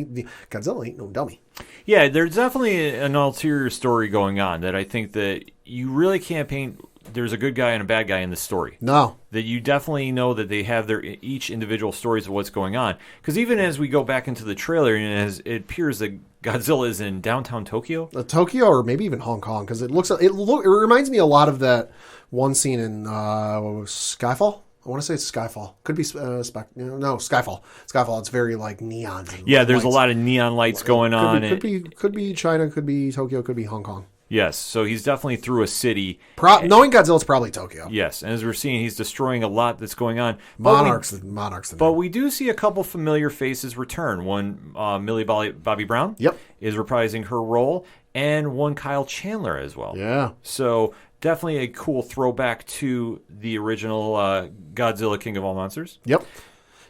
Godzilla ain't no dummy. Yeah, there's definitely an ulterior story going on that I think that you really can't paint. There's a good guy and a bad guy in the story. No. That you definitely know that they have their each individual stories of what's going on. Because even as we go back into the trailer, and as it appears that Godzilla is in downtown Tokyo. Tokyo, or maybe even Hong Kong, because it reminds me a lot of that one scene in Skyfall. I want to say it's Skyfall. Could be Skyfall. Skyfall. It's very like neons. Yeah, there's lights. A lot of neon lights going on. Could be China. Could be Tokyo. Could be Hong Kong. Yes, so he's definitely through a city. Knowing Godzilla's probably Tokyo. Yes, and as we're seeing, he's destroying a lot that's going on. Monarchs. But we do see a couple familiar faces return. One, Millie Bobby Brown, is reprising her role, and one Kyle Chandler as well. Yeah. So definitely a cool throwback to the original Godzilla King of All Monsters. Yep.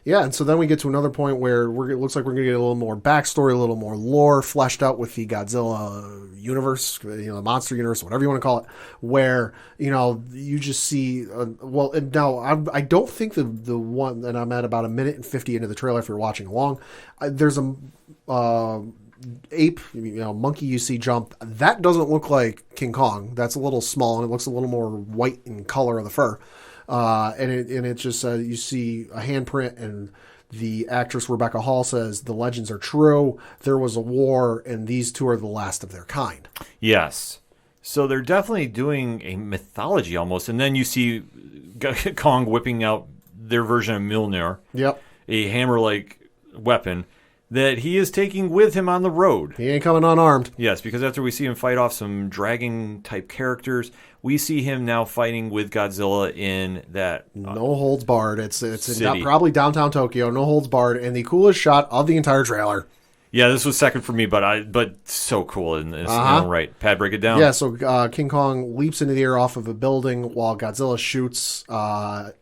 Yeah, and so then we get to another point where it looks like we're going to get a little more backstory, a little more lore fleshed out with the Godzilla universe, the monster universe, whatever you want to call it, where, you just see, and now I don't think the one, and I'm at about 1:50 into the trailer if you're watching along, there's a monkey you see jump, that doesn't look like King Kong. That's a little small, and it looks a little more white in color of the fur. And it just you see a handprint, and the actress Rebecca Hall says the legends are true. There was a war, and these two are the last of their kind. Yes. So they're definitely doing a mythology almost. And then you see Kong whipping out their version of Mjolnir. Yep. A hammer-like weapon that he is taking with him on the road. He ain't coming unarmed. Yes, because after we see him fight off some dragon-type characters, we see him now fighting with Godzilla in that... no holds barred. It's city. Probably downtown Tokyo. No holds barred. And the coolest shot of the entire trailer. Yeah, this was second for me, but so cool in its own right. Pat, break it down. Yeah, so King Kong leaps into the air off of a building while Godzilla shoots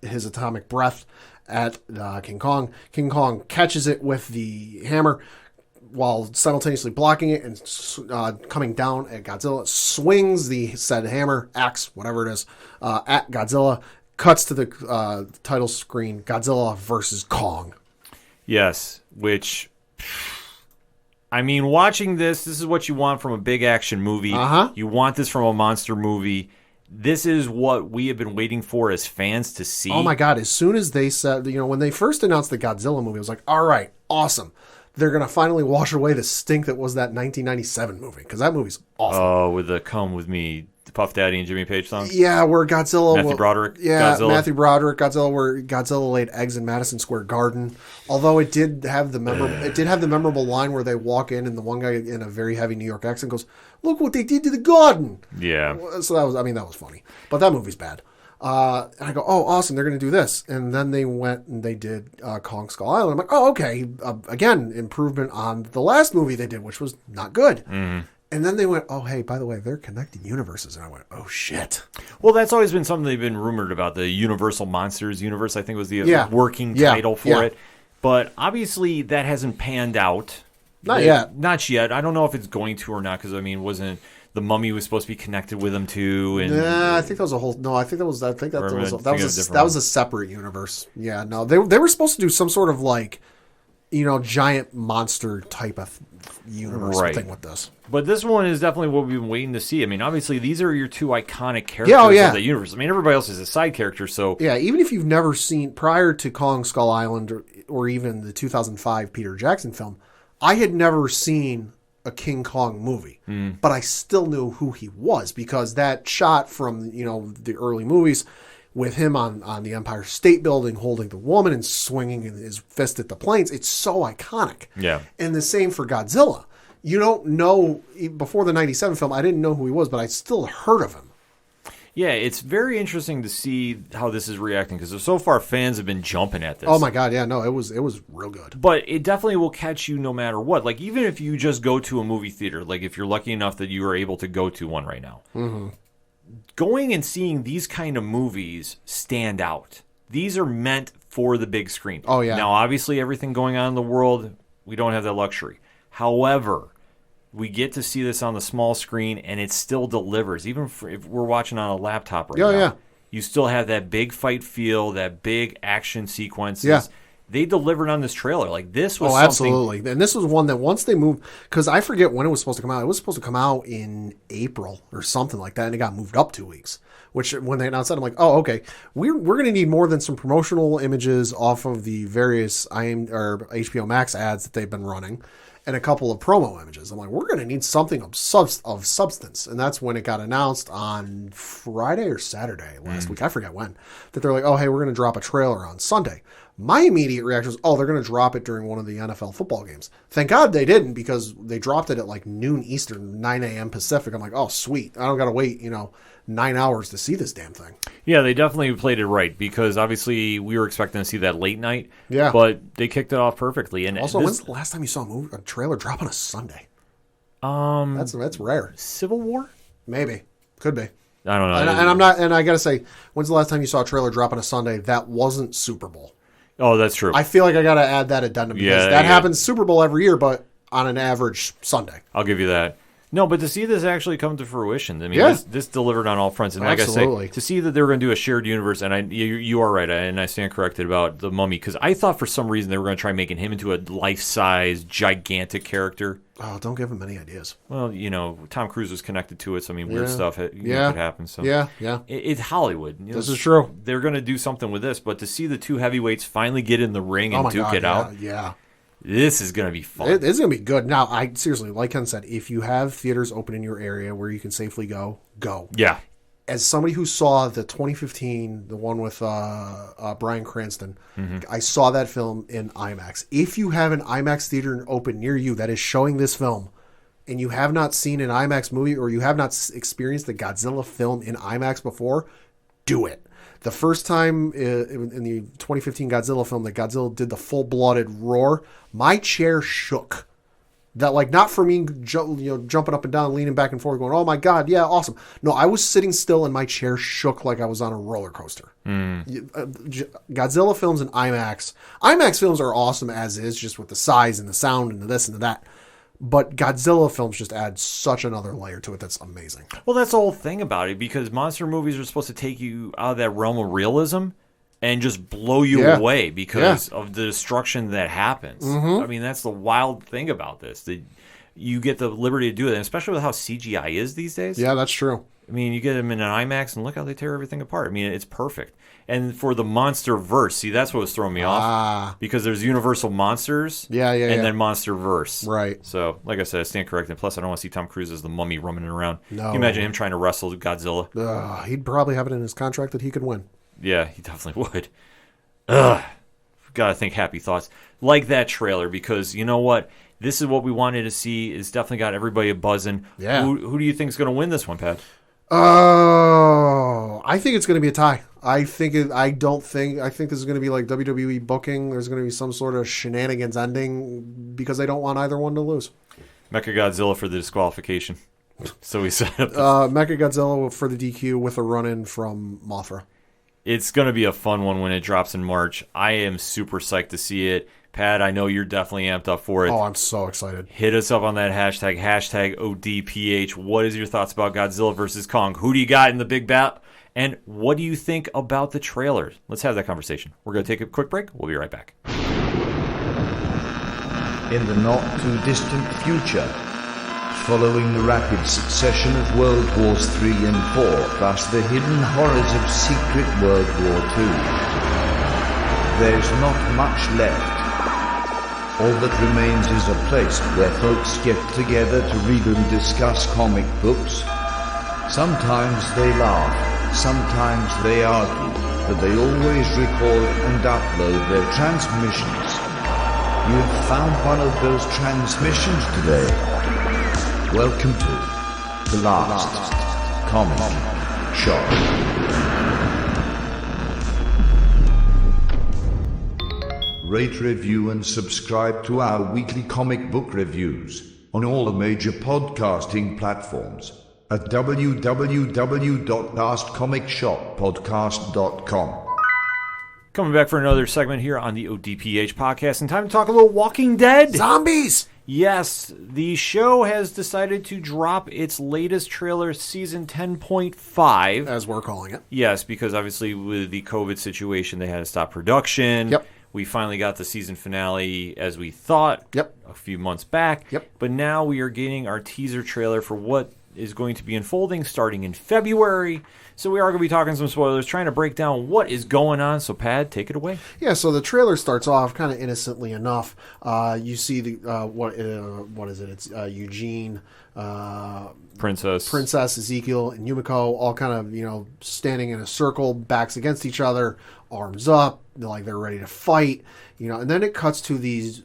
his atomic breath at King Kong. King Kong catches it with the hammer while simultaneously blocking it and coming down at Godzilla. Swings the said hammer, axe, whatever it is, at Godzilla. Cuts to the title screen, Godzilla versus Kong. Yes, which... I mean, watching this is what you want from a big action movie. You want this from a monster movie. This is what we have been waiting for as fans to see. Oh my God. As soon as they said, when they first announced the Godzilla movie, I was like, all right, awesome. They're going to finally wash away the stink that was that 1997 movie, because that movie's awesome. Oh, with the Come With Me, the Puff Daddy and Jimmy Page song? Yeah, where Godzilla... Matthew Broderick, yeah, Godzilla. Matthew Broderick, Godzilla, where Godzilla laid eggs in Madison Square Garden. Although it did have the memorable line where they walk in and the one guy in a very heavy New York accent goes, "Look what they did to the garden." Yeah. So that was funny. But that movie's bad. And I go, oh, awesome, they're going to do this. And then they went and they did Kong Skull Island. I'm like, oh, okay. Again, improvement on the last movie they did, which was not good. Mm-hmm. And then they went, oh, hey, by the way, they're connecting universes. And I went, oh, shit. Well, that's always been something they've been rumored about. The Universal Monsters universe, I think, was the working title for it. But obviously that hasn't panned out. Not yet. Not yet. I don't know if it's going to or not, because, I mean, wasn't... The Mummy was supposed to be connected with them too, and I think that was a whole. No, I think that was a separate universe. Yeah, no, they were supposed to do some sort of giant monster type of universe thing with this. But this one is definitely what we've been waiting to see. I mean, obviously these are your two iconic characters of the universe. I mean, everybody else is a side character, so yeah. Even if you've never seen prior to Kong Skull Island or even the 2005 Peter Jackson film, I had never seen a King Kong movie, but I still knew who he was, because that shot from the early movies with him on the Empire State Building holding the woman and swinging his fist at the planes, it's so iconic. Yeah. And the same for Godzilla. You don't know, before the 97 film, I didn't know who he was, but I still heard of him. Yeah, it's very interesting to see how this is reacting, because so far fans have been jumping at this. Oh my God, yeah, no, it was real good. But it definitely will catch you no matter what. Like, even if you just go to a movie theater, like if you're lucky enough that you are able to go to one right now, going and seeing these kind of movies stand out. These are meant for the big screen. Oh yeah. Now, obviously, everything going on in the world, we don't have that luxury. However, we get to see this on the small screen, and it still delivers. Even if we're watching on a laptop right now, you still have that big fight feel, that big action sequences. Yeah. They delivered on this trailer. Like, this was something... absolutely. And this was one that once they moved... Because I forget when it was supposed to come out. It was supposed to come out in April or something like that, and it got moved up 2 weeks. Which, when they announced that, I'm like, oh, okay. We're going to need more than some promotional images off of the various HBO Max ads that they've been running, and a couple of promo images. I'm like, we're going to need something of substance. And that's when it got announced on Friday or Saturday last week. I forget when. That they're like, oh, hey, we're going to drop a trailer on Sunday. My immediate reaction was, oh, they're going to drop it during one of the NFL football games. Thank God they didn't, because they dropped it at like noon Eastern, 9 a.m. Pacific. I'm like, oh, sweet. I don't got to wait, 9 hours to see this damn thing. Yeah, they definitely played it right, because obviously we were expecting to see that late night. Yeah. But they kicked it off perfectly. And also, when's the last time you saw a trailer drop on a Sunday? That's rare. Civil War? Maybe. Could be. I don't know. And I got to say, when's the last time you saw a trailer drop on a Sunday that wasn't Super Bowl? Oh, that's true. I feel like I got to add that addendum, because that happens Super Bowl every year, but on an average Sunday. I'll give you that. No, but to see this actually come to fruition, I mean, Yeah. this delivered on all fronts. And like Absolutely. I say, to see that they were going to do a shared universe, and you are right, and I stand corrected about the Mummy, because I thought for some reason they were going to try making him into a life-size, gigantic character. Oh, don't give him any ideas. Well, Tom Cruise was connected to it, so I mean, weird Yeah. stuff could happen. So Yeah. It's Hollywood. This is true. They're going to do something with this, but to see the two heavyweights finally get in the ring and Oh my duke God, it out, Yeah. this is going to be fun. It is going to be good. Now, I seriously, like Ken said, if you have theaters open in your area where you can safely go. Yeah. As somebody who saw the 2015, the one with Bryan Cranston, I saw that film in IMAX. If you have an IMAX theater open near you that is showing this film, and you have not seen an IMAX movie or you have not experienced the Godzilla film in IMAX before, do it. The first time in the 2015 Godzilla film that Godzilla did the full-blooded roar, my chair shook. That, like, not for me jumping up and down, leaning back and forth, going, oh my God, yeah, awesome. No, I was sitting still and my chair shook like I was on a roller coaster. Godzilla films in IMAX. IMAX films are awesome as is, just with the size and the sound and the this and the that. But Godzilla films just add such another layer to it that's amazing. Well, that's the whole thing about it, because monster movies are supposed to take you out of that realm of realism and just blow you away because of the destruction that happens. I mean, that's the wild thing about this. That you get the liberty to do it, and especially with how CGI is these days. Yeah, that's true. I mean, you get them in an IMAX, and look how they tear everything apart. I mean, it's perfect. And for the monster verse, see, that's what was throwing me off. Because there's Universal Monsters, and then Monster Verse. Right. So, like I said, I stand corrected. Plus, I don't want to see Tom Cruise as the Mummy running around. No. Can you imagine him trying to wrestle Godzilla? He'd probably have it in his contract that he could win. Yeah, he definitely would. Gotta think happy thoughts. Like that trailer, because you know what? This is what we wanted to see. It's definitely got everybody buzzing. Yeah. Who do you think is going to win this one, Pat? Oh, I think it's going to be a tie. I think this is going to be like WWE booking. There's going to be some sort of shenanigans ending because they don't want either one to lose. Mechagodzilla for the disqualification. So we set up. Mechagodzilla for the DQ with a run-in from Mothra. It's going to be a fun one when it drops in March. I am super psyched to see it. Pat, I know you're definitely amped up for it. Oh, I'm so excited. Hit us up on that hashtag ODPH. What is your thoughts about Godzilla versus Kong? Who do you got in the big bat? And what do you think about the trailer? Let's have that conversation. We're going to take a quick break. We'll be right back. In the not-too-distant future, following the rapid succession of World Wars III and IV, plus the hidden horrors of secret World War II, there's not much left. All that remains is a place where folks get together to read and discuss comic books. Sometimes they laugh, sometimes they argue, but they always record and upload their transmissions. You've found one of those transmissions today. Welcome to the last comic shop. Rate, review, and subscribe to our weekly comic book reviews on all the major podcasting platforms at www.lastcomicshoppodcast.com. Coming back for another segment here on the ODPH podcast, and time to talk a little Walking Dead. Zombies! Yes, the show has decided to drop its latest trailer, season 10.5. As we're calling it. Yes, because obviously with the COVID situation, they had to stop production. Yep. We finally got the season finale as we thought a few months back. Yep. But now we are getting our teaser trailer for what is going to be unfolding starting in February. So we are going to be talking some spoilers, trying to break down what is going on. So, Pad, take it away. Yeah, so the trailer starts off kind of innocently enough. You see the what is it? It's Eugene, Princess Ezekiel, and Yumiko all kind of standing in a circle, backs against each other, arms up, they're ready to fight. And then it cuts to these.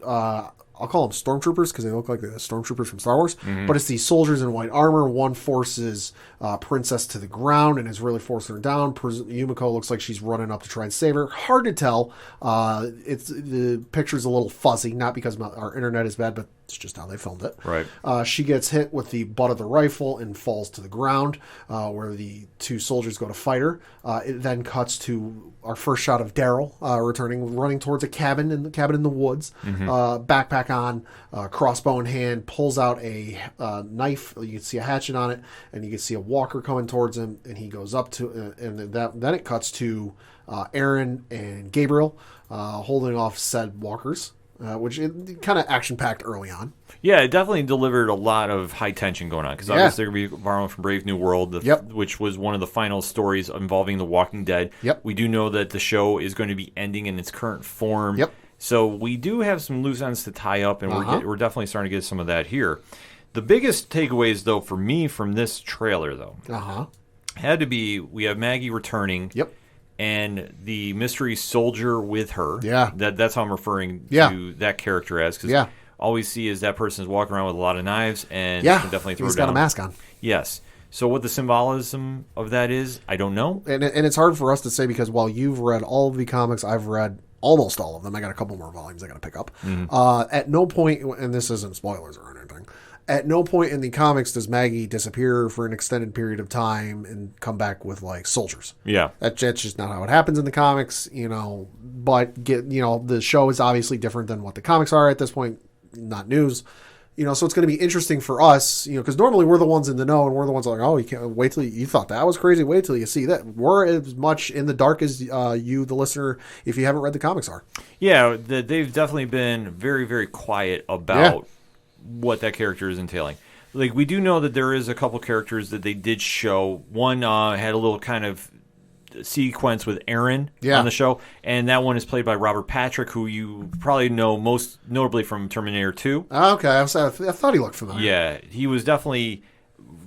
I'll call them stormtroopers because they look like the stormtroopers from Star Wars. Mm-hmm. But it's these soldiers in white armor. One forces Princess to the ground and is really forcing her down. Yumiko looks like she's running up to try and save her. Hard to tell. The picture's a little fuzzy, not because our internet is bad, but It's just how they filmed it. Right. She gets hit with the butt of the rifle and falls to the ground, where the two soldiers go to fight her. It then cuts to our first shot of Daryl running towards a cabin in the woods. Backpack on, crossbow in hand, pulls out a knife. You can see a hatchet on it, and you can see a walker coming towards him. And he goes up to, and then it cuts to Aaron and Gabriel holding off said walkers. Which kind of action-packed early on. Yeah, it definitely delivered a lot of high tension going on, because obviously they're going to be borrowing from Brave New World, which was one of the final stories involving The Walking Dead. Yep. We do know that the show is going to be ending in its current form. Yep. So we do have some loose ends to tie up, and we're definitely starting to get some of that here. The biggest takeaways, though, for me from this trailer, though, had to be we have Maggie returning. Yep. And the mystery soldier with her. Yeah. That's how I'm referring to that character as. Because all we see is that person is walking around with a lot of knives and can definitely throw he's down. got a mask on. Yes. So what the symbolism of that is, I don't know. And it's hard for us to say because while you've read all of the comics, I've read almost all of them. I got a couple more volumes I got to pick up. At no point, and this isn't spoilers or anything, at no point in the comics does Maggie disappear for an extended period of time and come back with like soldiers. Yeah, that's just not how it happens in the comics, But the show is obviously different than what the comics are at this point. Not news, So it's going to be interesting for us, because normally we're the ones in the know and we're the ones like, oh, you can't wait till you thought that was crazy. Wait till you see that. We're as much in the dark as you, the listener, if you haven't read the comics, are. Yeah, they've definitely been very, very quiet about what that character is entailing. Like, we do know that there is a couple characters that they did show. One had a little kind of sequence with Aaron on the show, and that one is played by Robert Patrick, who you probably know most notably from Terminator 2. Okay, I thought he looked familiar. Yeah, he was definitely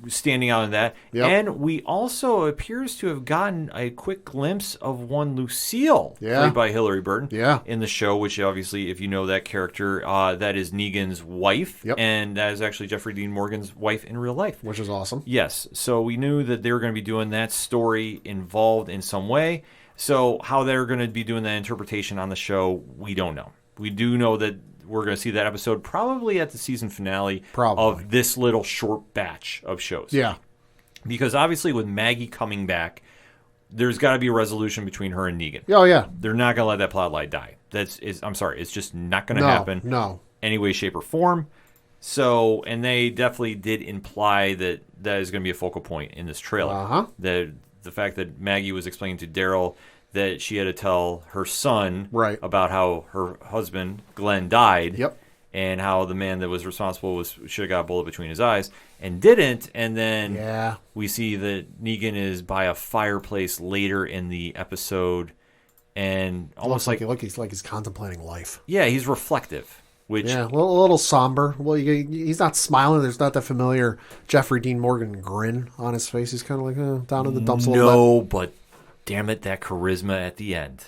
standing out in that. And we also appears to have gotten a quick glimpse of one Lucille, played by Hillary Burton, in the show, which obviously, if you know that character, that is Negan's wife, and that is actually Jeffrey Dean Morgan's wife in real life. Which is awesome. Yes, so we knew that they were going to be doing that story involved in some way. So how they're going to be doing that interpretation on the show, we don't know. We do know that we're going to see that episode probably at the season finale of this little short batch of shows. Yeah. Because obviously with Maggie coming back, there's got to be a resolution between her and Negan. Oh, yeah. They're not going to let that plotline die. I'm sorry, it's just not going to happen. No. Any way, shape, or form. So, and they definitely did imply that is going to be a focal point in this trailer. The fact that Maggie was explaining to Daryl that she had to tell her son about how her husband, Glenn, died. And how the man that was responsible should have got a bullet between his eyes and didn't. And then we see that Negan is by a fireplace later in the episode, and almost he's contemplating life. Yeah, he's reflective. Which a little somber. Well, he's not smiling. There's not that familiar Jeffrey Dean Morgan grin on his face. He's kind of like down in the dumps a little bit. No, but damn it, that charisma at the end.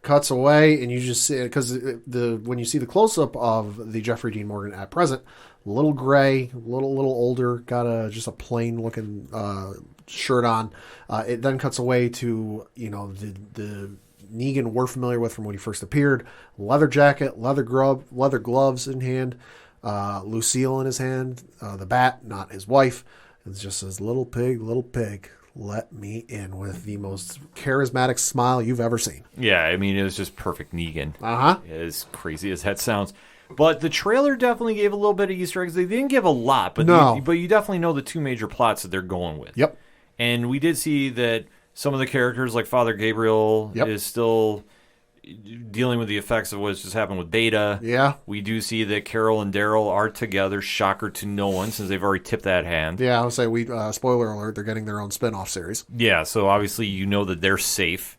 Cuts away, and you just see it because when you see the close up of the Jeffrey Dean Morgan at present, a little gray, a little older, got just a plain looking shirt on. It then cuts away to the Negan we're familiar with from when he first appeared, leather jacket, leather gloves in hand, Lucille in his hand, the bat, not his wife. It just says, little pig, let me in, with the most charismatic smile you've ever seen. Yeah, I mean, it was just perfect Negan. As crazy as that sounds. But the trailer definitely gave a little bit of Easter eggs. They didn't give a lot, but you definitely know the two major plots that they're going with. And we did see that some of the characters, like Father Gabriel, is still dealing with the effects of what's just happened with Beta. We do see that Carol and Daryl are together. Shocker to no one, since they've already tipped that hand. I would say spoiler alert, they're getting their own spin-off series. Yeah, so obviously you know that they're safe.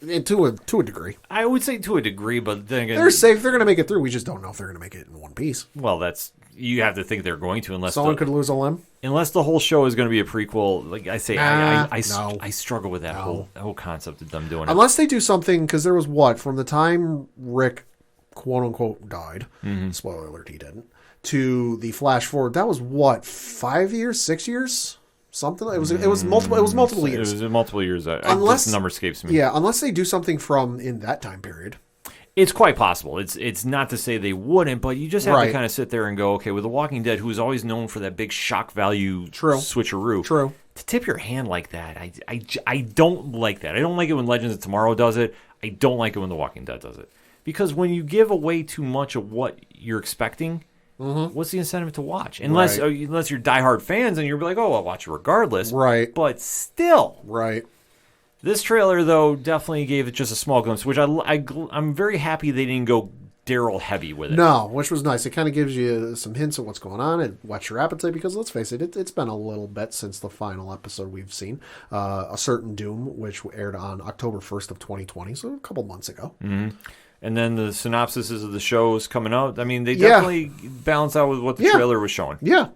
To a degree. I would say to a degree, but then again, they're safe. They're going to make it through. We just don't know if they're going to make it in one piece. Well, you have to think they're going to, unless someone could lose a limb. Unless the whole show is going to be a prequel, like I say, I struggle with that whole concept of them doing it. Unless they do something, because there was from the time Rick, quote unquote, died. Spoiler alert, he didn't. To the flash forward, that was 5 years, 6 years. Something. It was multiple. It was multiple years. It was multiple years. Unless the number escapes me. Yeah, unless they do something from in that time period. It's quite possible. It's not to say they wouldn't, but you just have to Right. kind of sit there and go, okay, with The Walking Dead, who's always known for that big shock value switcheroo. True. To tip your hand like that, I don't like that. I don't like it when Legends of Tomorrow does it. I don't like it when The Walking Dead does it. Because when you give away too much of what you're expecting, what's the incentive to watch? Unless you're diehard fans and you're like, oh, I'll watch it regardless. Right. But still. Right. This trailer, though, definitely gave it just a small glimpse, which I'm very happy they didn't go Daryl heavy with it. No, which was nice. It kind of gives you some hints of what's going on and whets your appetite because, let's face it, it's been a little bit since the final episode we've seen. A Certain Doom, which aired on October 1st of 2020, so a couple months ago. Mm-hmm. And then the synopsises of the shows coming out. I mean, they definitely balance out with what the trailer was showing. Yeah.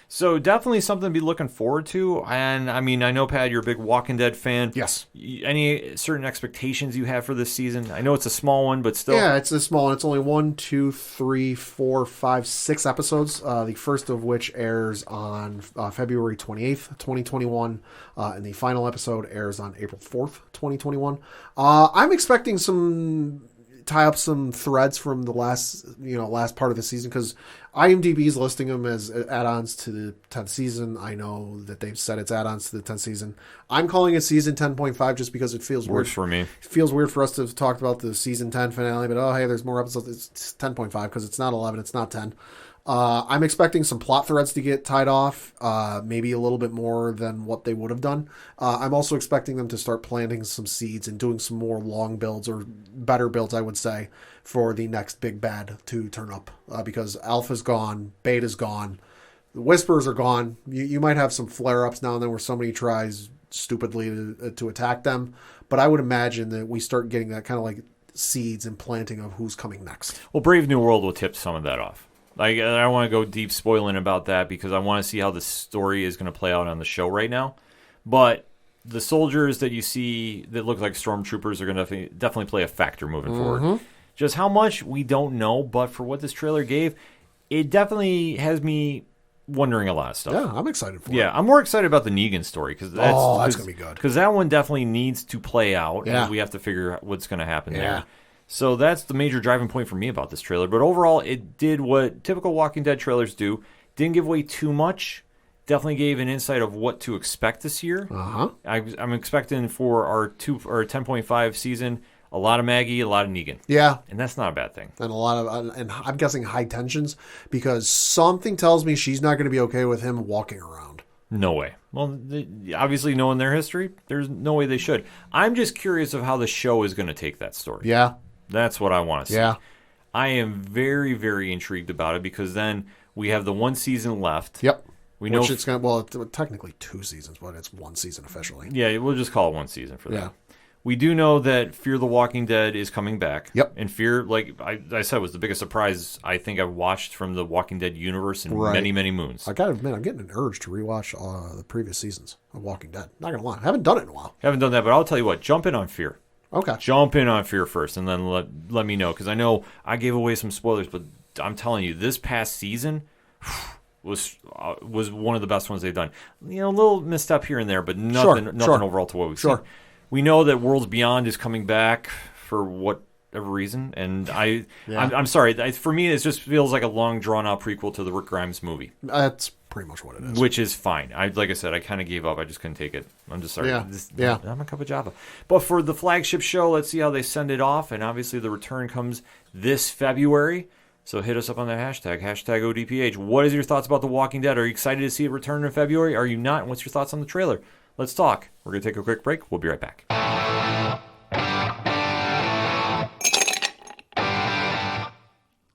So definitely something to be looking forward to. And, I mean, I know, Pat, you're a big Walking Dead fan. Yes. Any certain expectations you have for this season? I know it's a small one, but still. Yeah, it's a small one. It's only 1, 2, 3, 4, 5, 6 episodes. The first of which airs on February 28th, 2021. And the final episode airs on April 4th, 2021. I'm expecting tie up some threads from the last part of the season because IMDb is listing them as add-ons to the 10th season. I know that they've said it's add-ons to the 10th season. I'm calling it season 10.5 just because it feels weird. Works for me. It feels weird for us to have talked about the season 10 finale, but hey, there's more episodes. It's 10.5 because it's not 11, it's not 10. I'm expecting some plot threads to get tied off, maybe a little bit more than what they would have done. I'm also expecting them to start planting some seeds and doing some more long builds or better builds, I would say, for the next big bad to turn up. Because Alpha's gone, Beta's gone, the Whispers are gone. You might have some flare-ups now and then where somebody tries stupidly to attack them, but I would imagine that we start getting that kind of like seeds and planting of who's coming next. Well, Brave New World will tip some of that off. Like, I don't want to go deep spoiling about that because I want to see how the story is going to play out on the show right now. But the soldiers that you see that look like stormtroopers are going to definitely play a factor moving forward. Just how much, we don't know, but for what this trailer gave, it definitely has me wondering a lot of stuff. Yeah, I'm excited for it. Yeah, I'm more excited about the Negan story because that's going to be good. Because that one definitely needs to play out, Yeah. and we have to figure out what's going to happen there. So that's the major driving point for me about this trailer. But overall, it did what typical Walking Dead trailers do. Didn't give away too much. Definitely gave an insight of what to expect this year. I'm expecting for our 10.5 season a lot of Maggie, a lot of Negan. Yeah. And that's not a bad thing. And a lot of, and I'm guessing high tensions because something tells me she's not going to be okay with him walking around. No way. Well, obviously, knowing their history, there's no way they should. I'm just curious of how the show is going to take that story. Yeah. That's what I want to see. Yeah. I am very, very intrigued about it because then we have the one season left. Yep. We know it's going to, well, it's technically 2 seasons, but it's 1 season officially. Yeah, we'll just call it 1 season for that. Yeah. We do know that Fear the Walking Dead is coming back. Yep. And Fear, like I said, was the biggest surprise I think I've watched from the Walking Dead universe in many, many moons. I gotta admit, I'm getting an urge to rewatch the previous seasons of Walking Dead. Not gonna lie, I haven't done it in a while. Haven't done that, but I'll tell you what, jump in on Fear. Okay. Jump in on Fear first, and then let me know, because I know I gave away some spoilers, but I'm telling you, this past season was one of the best ones they've done. You know, a little misstep here and there, but nothing overall to what we've seen. We know that Worlds Beyond is coming back for whatever reason, and I'm sorry. For me, it just feels like a long, drawn-out prequel to the Rick Grimes movie. That's pretty much what it is. Which is fine. Like I said, I kind of gave up. I just couldn't take it. I'm just sorry. Yeah. I'm a cup of Java. But for the flagship show, let's see how they send it off, and obviously the return comes this February. So hit us up on that hashtag ODPH. What is your thoughts about The Walking Dead? Are you excited to see it return in February? Are you not? And what's your thoughts on the trailer? Let's talk. We're going to take a quick break. We'll be right back.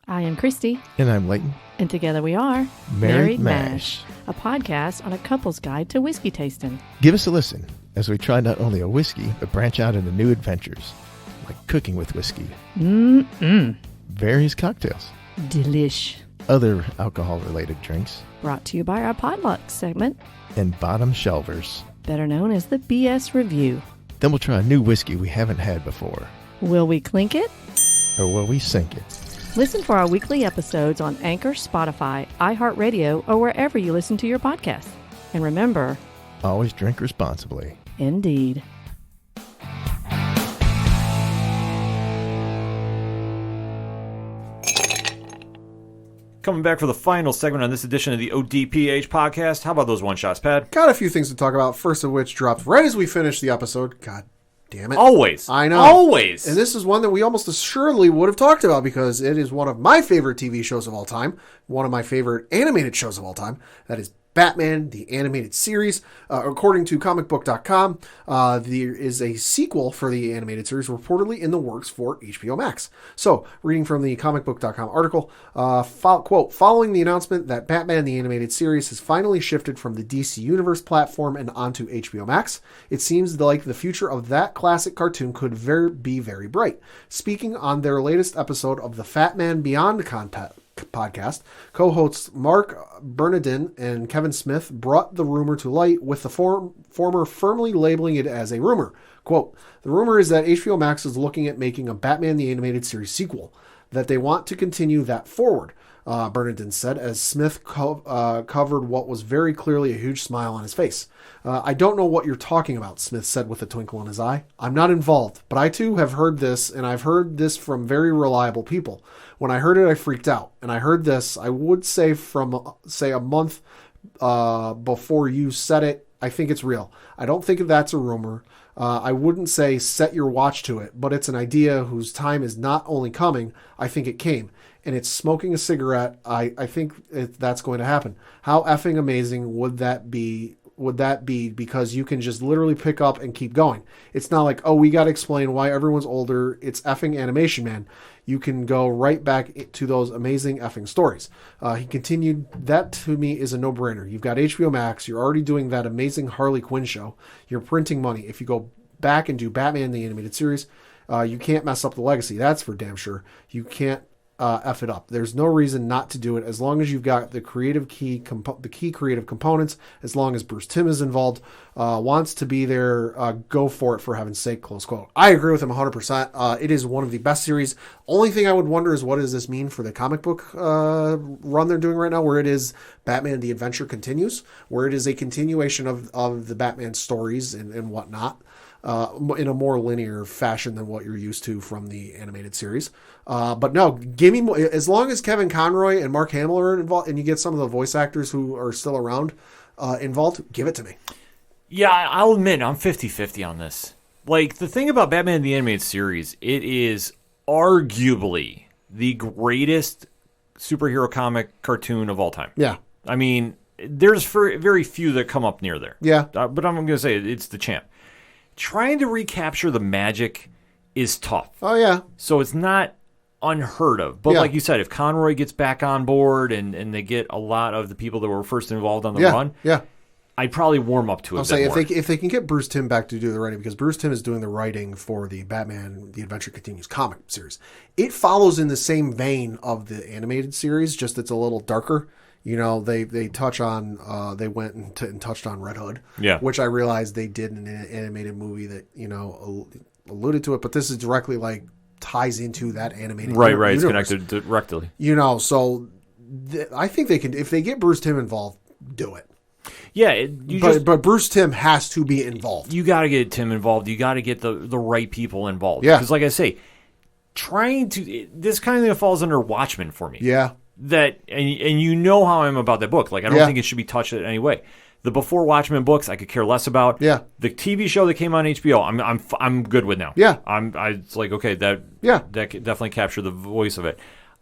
I am Christy. And I'm Leighton. And together we are Married Mash, a podcast on a couple's guide to whiskey tasting. Give us a listen as we try not only a whiskey, but branch out into new adventures, like cooking with whiskey, various cocktails, Delish. other alcohol-related drinks, Brought to you by our Potluck segment, and bottom shelvers. better known as the BS Review. Then we'll try a new whiskey we haven't had before. Will we clink it? Or will we sink it? Listen for our weekly episodes on Anchor, Spotify, iHeartRadio, or wherever you listen to your podcasts. And remember, Always drink responsibly. indeed. Coming back for the final segment on this edition of the ODPH podcast. How about those one-shots, Pad? Got a few things to talk about, first of which dropped right as we finished the episode. God damn it. Always. I know. Always. And this is one that we almost assuredly would have talked about because it is one of my favorite TV shows of all time, one of my favorite animated shows of all time. That is Batman, the animated series. According to comicbook.com, there is a sequel for the animated series reportedly in the works for HBO Max. So, reading from the comicbook.com article, quote, following the announcement that Batman, the animated series has finally shifted from the DC Universe platform and onto HBO Max, it seems like the future of that classic cartoon could be very bright. Speaking on their latest episode of the Fat Man Beyond podcast, co-hosts Mark Bernardin and Kevin Smith brought the rumor to light, with the former firmly labeling it as a rumor. Quote, the rumor is that HBO Max is looking at making a Batman the Animated Series sequel, that they want to continue that forward, Bernardin said, as Smith covered what was very clearly a huge smile on his face. I don't know what you're talking about, Smith said with a twinkle in his eye. I'm not involved, but I too have heard this, and I've heard this from very reliable people. When I heard it, I freaked out. And I heard this, I would say a month before you said it, I think it's real. I don't think that's a rumor. I wouldn't say set your watch to it, but it's an idea whose time is not only coming, I think it came. And it's smoking a cigarette. I think that's going to happen. How effing amazing would that be? Because you can just literally pick up and keep going. It's not like, oh, we got to explain why everyone's older. It's effing animation, man. You can go right back to those amazing effing stories. He continued, that to me is a no-brainer. You've got HBO Max. You're already doing that amazing Harley Quinn show. You're printing money. If you go back and do Batman the Animated Series, you can't mess up the legacy. That's for damn sure. You can't F it up. There's no reason not to do it as long as you've got the key creative components, as long as Bruce Timm is involved, wants to be there, go for it, for heaven's sake, close quote. I agree with him 100%. It is one of the best series. Only thing I would wonder is what does this mean for the comic book run they're doing right now, where it is Batman the Adventure Continues, where it is a continuation of the Batman stories and whatnot. In a more linear fashion than what you're used to from the animated series. But no, give me more. As long as Kevin Conroy and Mark Hamill are involved, and you get some of the voice actors who are still around involved, give it to me. Yeah, I'll admit, I'm 50-50 on this. Like, the thing about Batman the Animated Series, it is arguably the greatest superhero comic cartoon of all time. Yeah. I mean, there's very few that come up near there. Yeah. But I'm going to say it's the champ. Trying to recapture the magic is tough. Oh, yeah. So it's not unheard of. But like you said, if Conroy gets back on board and they get a lot of the people that were first involved on the run, I'd probably warm up to it. I'll say if they can get Bruce Timm back to do the writing, because Bruce Timm is doing the writing for the Batman The Adventure Continues comic series. It follows in the same vein of the animated series, just it's a little darker. You know, they touch on, they went and touched on Red Hood, which I realized they did in an animated movie that, you know, alluded to it, but this is directly like ties into that animated Right, universe. It's connected directly. You know, so I think they can, if they get Bruce Timm involved, do it. Yeah, but Bruce Timm has to be involved. You got to get Tim involved. You got to get the right people involved. Yeah. Because like I say, this kind of falls under Watchmen for me. Yeah. And you know how I'm about that book. Like, I don't think it should be touched in any way. The before Watchmen books, I could care less about. Yeah. The TV show that came on HBO, I'm good with now. Yeah. It's like, okay, that definitely captured the voice of it.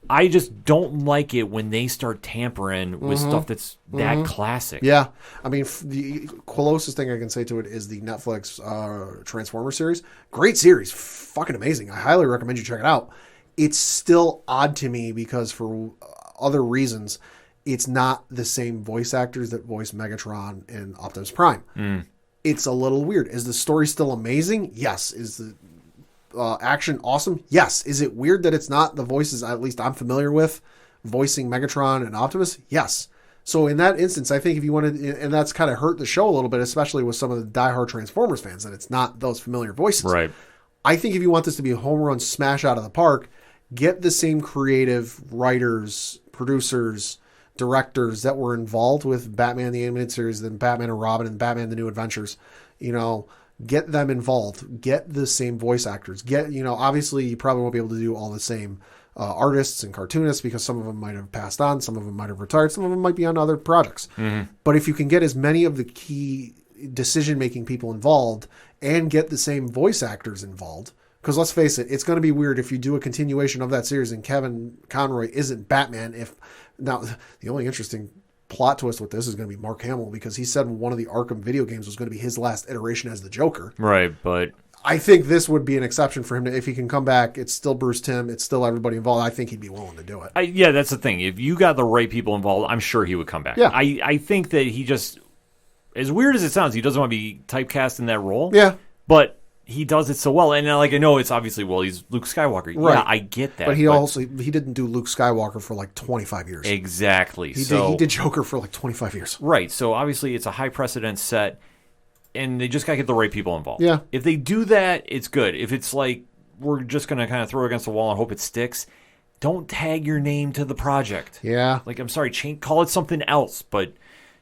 I just don't like it when they start tampering with stuff that's that classic. Yeah. I mean, the closest thing I can say to it is the Netflix Transformers series. Great series. Fucking amazing. I highly recommend you check it out. It's still odd to me because for other reasons, it's not the same voice actors that voice Megatron and Optimus Prime. It's a little weird. Is the story still amazing? Yes. Is the action awesome? Yes. Is it weird that it's not the voices at least I'm familiar with voicing Megatron and Optimus? Yes. So in that instance, I think if you wanted, and that's kind of hurt the show a little bit, especially with some of the diehard Transformers fans, that it's not those familiar voices. Right. I think if you want this to be a home run smash out of the park, get the same creative writers, producers, directors that were involved with Batman the Animated Series, then Batman and Robin and Batman the New Adventures. You know, get them involved. Get the same voice actors. Obviously you probably won't be able to do all the same artists and cartoonists, because some of them might have passed on, some of them might have retired, some of them might be on other projects. But if you can get as many of the key decision-making people involved and get the same voice actors involved, because let's face it, it's going to be weird if you do a continuation of that series and Kevin Conroy isn't Batman. Now, the only interesting plot twist with this is going to be Mark Hamill, because he said one of the Arkham video games was going to be his last iteration as the Joker. Right, but I think this would be an exception for him. If he can come back, it's still Bruce Timm, it's still everybody involved. I think he'd be willing to do it. yeah, that's the thing. If you got the right people involved, I'm sure he would come back. Yeah. I think that he just, as weird as it sounds, he doesn't want to be typecast in that role. Yeah. But he does it so well. And I know it's obviously, he's Luke Skywalker. Right. Yeah, I get that. But he didn't do Luke Skywalker for like 25 years. Exactly. He did Joker for like 25 years. Right. So obviously it's a high precedent set, and they just got to get the right people involved. Yeah. If they do that, it's good. If it's like we're just going to kind of throw it against the wall and hope it sticks, don't tag your name to the project. Yeah. Like, I'm sorry, call it something else, but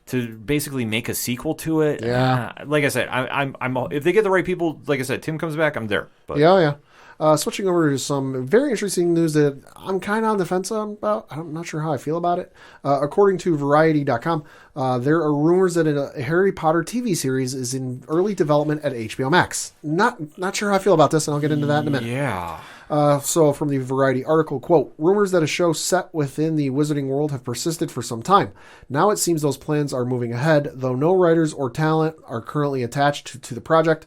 to basically make a sequel to it, like I said, I'm if they get the right people, like I said, Tim comes back, I'm there. But Yeah. Switching over to some very interesting news that I'm kind of on the fence about. I'm not sure how I feel about it. According to Variety.com, there are rumors that a Harry Potter TV series is in early development at HBO Max. Not sure how I feel about this, and I'll get into that in a minute. Yeah. So from the Variety article, quote, rumors that a show set within the Wizarding world have persisted for some time. Now it seems those plans are moving ahead, though no writers or talent are currently attached to the project.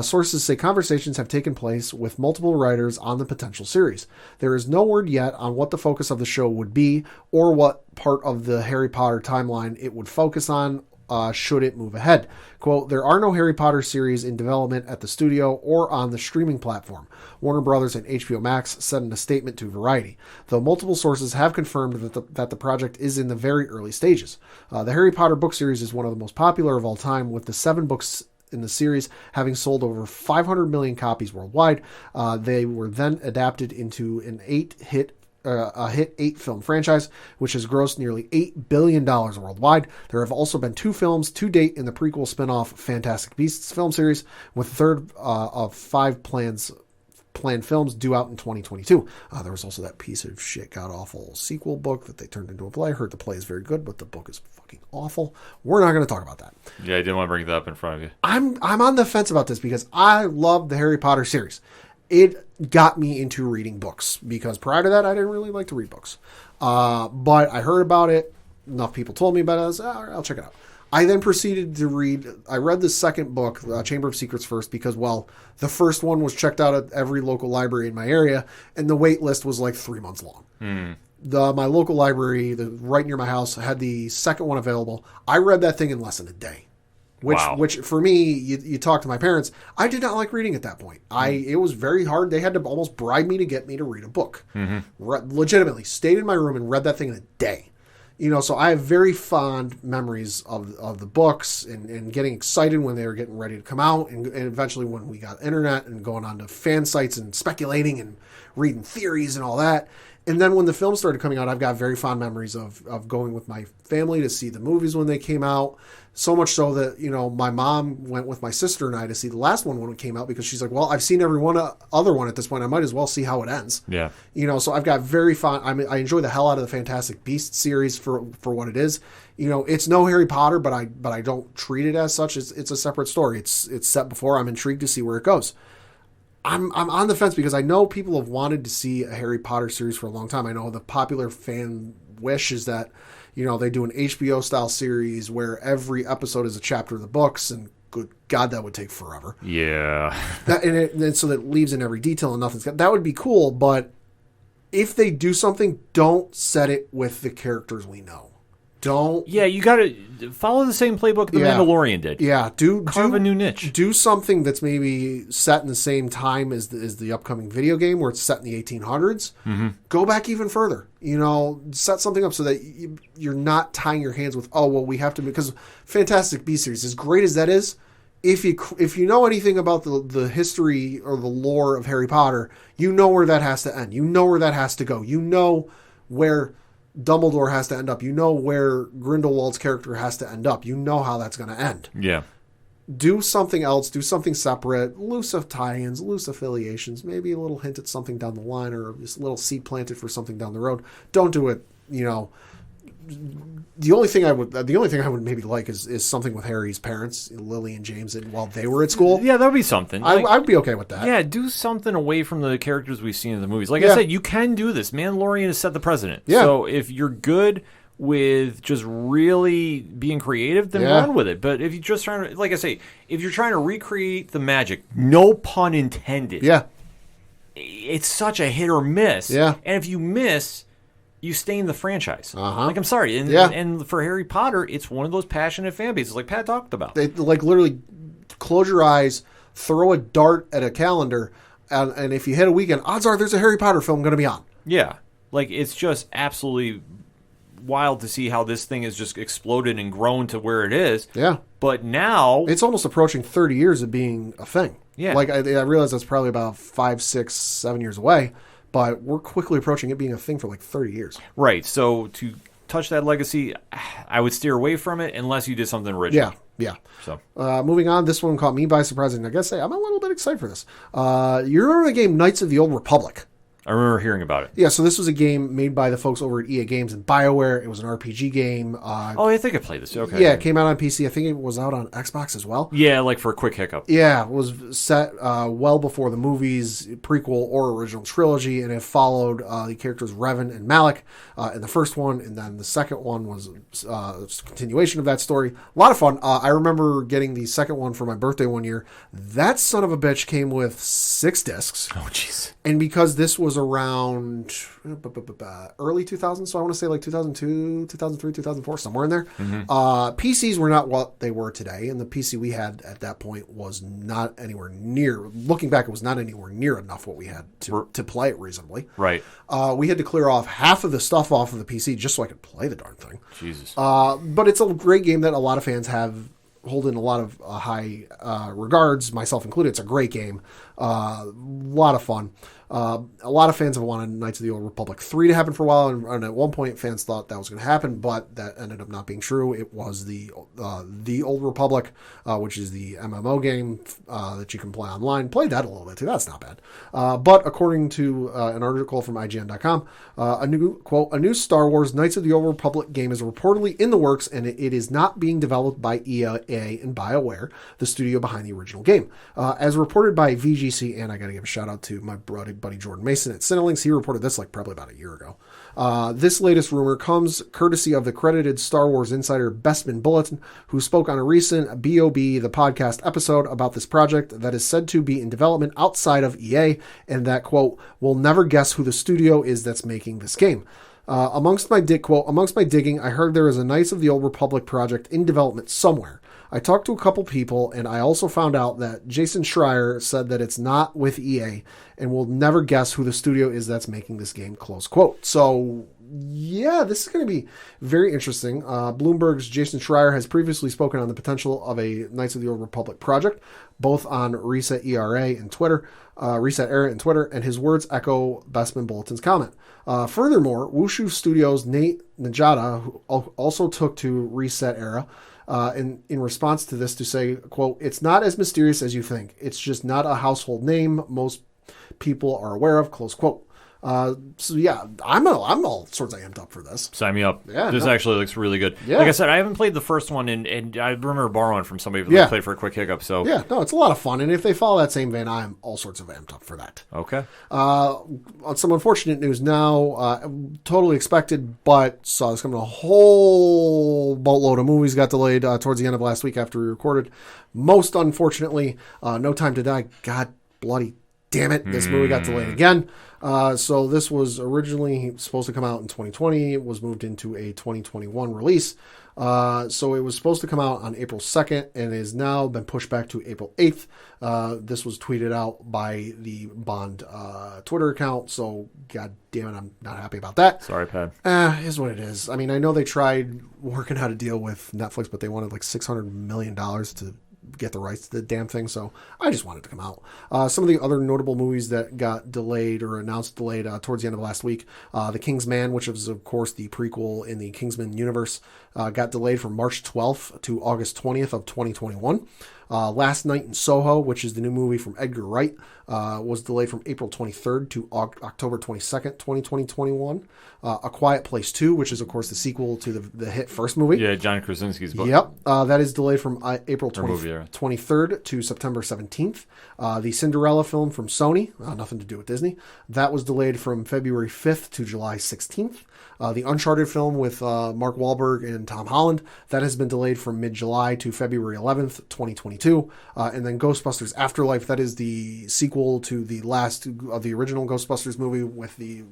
Sources say conversations have taken place with multiple writers on the potential series. There is no word yet on what the focus of the show would be or what part of the Harry Potter timeline it would focus on. Should it move ahead. Quote, there are no Harry Potter series in development at the studio or on the streaming platform, Warner Brothers and HBO Max said in a statement to Variety, though multiple sources have confirmed that the project is in the very early stages. The Harry Potter book series is one of the most popular of all time, with the 7 books in the series having sold over 500 million copies worldwide. They were then adapted into an 8-hit 8-film franchise, which has grossed nearly $8 billion worldwide. There have also been 2 films to date in the prequel spin-off Fantastic Beasts film series, with a third of 5 planned films due out in 2022. There was also that piece of shit, god-awful sequel book that they turned into a play. I heard the play is very good, but the book is fucking awful. We're not going to talk about that. Yeah, I didn't want to bring that up in front of you. I'm on the fence about this because I love the Harry Potter series. It got me into reading books because prior to that, I didn't really like to read books. But I heard about it. Enough people told me about it. I was, I'll check it out. I then proceeded to read. I read the second book, Chamber of Secrets, first because, well, the first one was checked out at every local library in my area, and the wait list was like 3 months long. My local library, right near my house, had the second one available. I read that thing in less than a day. Which for me, you talk to my parents, I did not like reading at that point. It was very hard. They had to almost bribe me to get me to read a book. Legitimately, stayed in my room and read that thing in a day. So I have very fond memories of the books and getting excited when they were getting ready to come out, and eventually when we got internet and going on to fan sites and speculating and reading theories and all that. And then when the films started coming out, I've got very fond memories of going with my family to see the movies when they came out. So much so that, my mom went with my sister and I to see the last one when it came out because she's like, well, I've seen every other one at this point. I might as well see how it ends. Yeah. So I've got very fond. I enjoy the hell out of the Fantastic Beasts series for what it is. It's no Harry Potter, but I don't treat it as such. It's a separate story. It's set before. I'm intrigued to see where it goes. I'm on the fence because I know people have wanted to see a Harry Potter series for a long time. I know the popular fan wish is that, they do an HBO style series where every episode is a chapter of the books, and good God, that would take forever. Yeah. And so that leaves in every detail and nothing's got, that would be cool. But if they do something, don't set it with the characters we know. Don't. Yeah, you got to follow the same playbook the Mandalorian did. Yeah, carve a new niche. Do something that's maybe set in the same time as the upcoming video game, where it's set in the 1800s. Go back even further. Set something up so that you're not tying your hands with, we have to, because Fantastic Beasts series, as great as that is, if you know anything about the history or the lore of Harry Potter, you know where that has to end. You know where that has to go. You know where Dumbledore has to end up. You know where Grindelwald's character has to end up. You know how that's going to end. Yeah. do something else, do something separate, loose of tie-ins, loose affiliations, maybe a little hint at something down the line or just a little seed planted for something down the road. Don't do it, The only thing I would maybe like is something with Harry's parents, Lily and James, while they were at school. Yeah, that would be something. I'd be okay with that. Yeah, do something away from the characters we've seen in the movies. Like I said, you can do this. Mandalorian has set the precedent. Yeah. So if you're good with just really being creative, then run with it. But if you're just trying to, like I say, if you're trying to recreate the magic, no pun intended. Yeah. It's such a hit or miss. Yeah. And if you miss, you stain the franchise. Uh-huh. Like, I'm sorry. And for Harry Potter, it's one of those passionate fan bases like Pat talked about. They literally close your eyes, throw a dart at a calendar, and if you hit a weekend, odds are there's a Harry Potter film going to be on. Yeah. Like, it's just absolutely wild to see how this thing has just exploded and grown to where it is. Yeah. But now It's almost approaching 30 years of being a thing. Yeah. Like, I realize that's probably about 5, 6, 7 years away, but we're quickly approaching it being a thing for like 30 years. right. So to touch that legacy, I would steer away from it unless you did something original. Yeah. So Moving on, this one caught me by surprise, and I gotta say, I'm a little bit excited for this. You remember the game Knights of the Old Republic? I remember hearing about it. Yeah, so this was a game made by the folks over at EA Games and BioWare. It was an RPG game. I think I played this. Okay. Yeah, it came out on PC. I think it was out on Xbox as well. Yeah, like for a quick hiccup. Yeah, it was set well before the movies, prequel, or original trilogy, and it followed the characters Revan and Malik in the first one, and then the second one was a continuation of that story. A lot of fun. I remember getting the second one for my birthday one year. That son of a bitch came with 6 discs. Oh, jeez. And because this was around early 2000s, so I want to say like 2002, 2003, 2004, somewhere in there, PCs were not what they were today, and the PC we had at that point was not anywhere near, looking back, it was not anywhere near enough what we had to play it reasonably. Right. We had to clear off half of the stuff off of the PC just so I could play the darn thing. Jesus. But it's a great game that a lot of fans hold in a lot of high regards, myself included. It's a great game. A lot of fun. A lot of fans have wanted Knights of the Old Republic 3 to happen for a while, and at one point fans thought that was going to happen, but that ended up not being true. It was the Old Republic, which is the MMO game that you can play online. Played that a little bit too. That's not bad. But according to an article from IGN.com, a new Star Wars Knights of the Old Republic game is reportedly in the works, and it is not being developed by EA and BioWare, the studio behind the original game. As reported by VGC, and I got to give a shout out to my buddy Jordan Mason at Cinelinx. He reported this like probably about a year ago. This latest rumor comes courtesy of the credited Star Wars insider Bespin Bulletin, who spoke on a recent BOB, the podcast episode about this project that is said to be in development outside of EA, and that, quote, "will never guess who the studio is that's making this game. Amongst my digging, I heard there is a Knights of the Old Republic project in development somewhere. I talked to a couple people, and I also found out that Jason Schreier said that it's not with EA and will never guess who the studio is that's making this game," close quote. So, yeah, this is going to be very interesting. Bloomberg's Jason Schreier has previously spoken on the potential of a Knights of the Old Republic project, both on Reset Era and Twitter, and his words echo Bespin Bulletin's comment. Furthermore, Wushu Studios' Nate Najada, who also took to Reset Era, in response to this to say, quote, "It's not as mysterious as you think. It's just not a household name most people are aware of," close quote. So yeah, I'm all sorts of amped up for this. Sign me up. Yeah, this actually looks really good. Yeah. Like I said, I haven't played the first one, and I remember borrowing from somebody who played for a quick hiccup. So yeah, no, it's a lot of fun, and if they follow that same vein, I'm all sorts of amped up for that. Okay. On some unfortunate news now, totally expected, but saw this coming. A whole boatload of movies got delayed towards the end of last week after we recorded. Most unfortunately, No Time to Die. God bloody damn it, this movie got delayed again. So this was originally supposed to come out in 2020. It was moved into a 2021 release. So it was supposed to come out on April 2nd and has now been pushed back to April 8th. This was tweeted out by the Bond Twitter account. So god damn it, I'm not happy about that. Sorry, Pat. Is what it is. I mean, I know they tried working out a deal with Netflix, but they wanted like $600 million to get the rights to the damn thing, so I just wanted to come out. Some of the other notable movies that got delayed or announced delayed towards the end of last week, The King's Man, which is of course the prequel in the Kingsman universe, got delayed from March 12th to August 20th of 2021. Last Night in Soho, which is the new movie from Edgar Wright, was delayed from April 23rd to October 22nd, 2021. A Quiet Place 2, which is, of course, the sequel to the hit first movie. Yeah, John Krasinski's book. Yep. That is delayed from April 23rd to September 17th. The Cinderella film from Sony, nothing to do with Disney, that was delayed from February 5th to July 16th. The Uncharted film with Mark Wahlberg and Tom Holland, that has been delayed from mid-July to February 11th, 2022. And then Ghostbusters Afterlife, that is the sequel to the last of the original Ghostbusters movie with the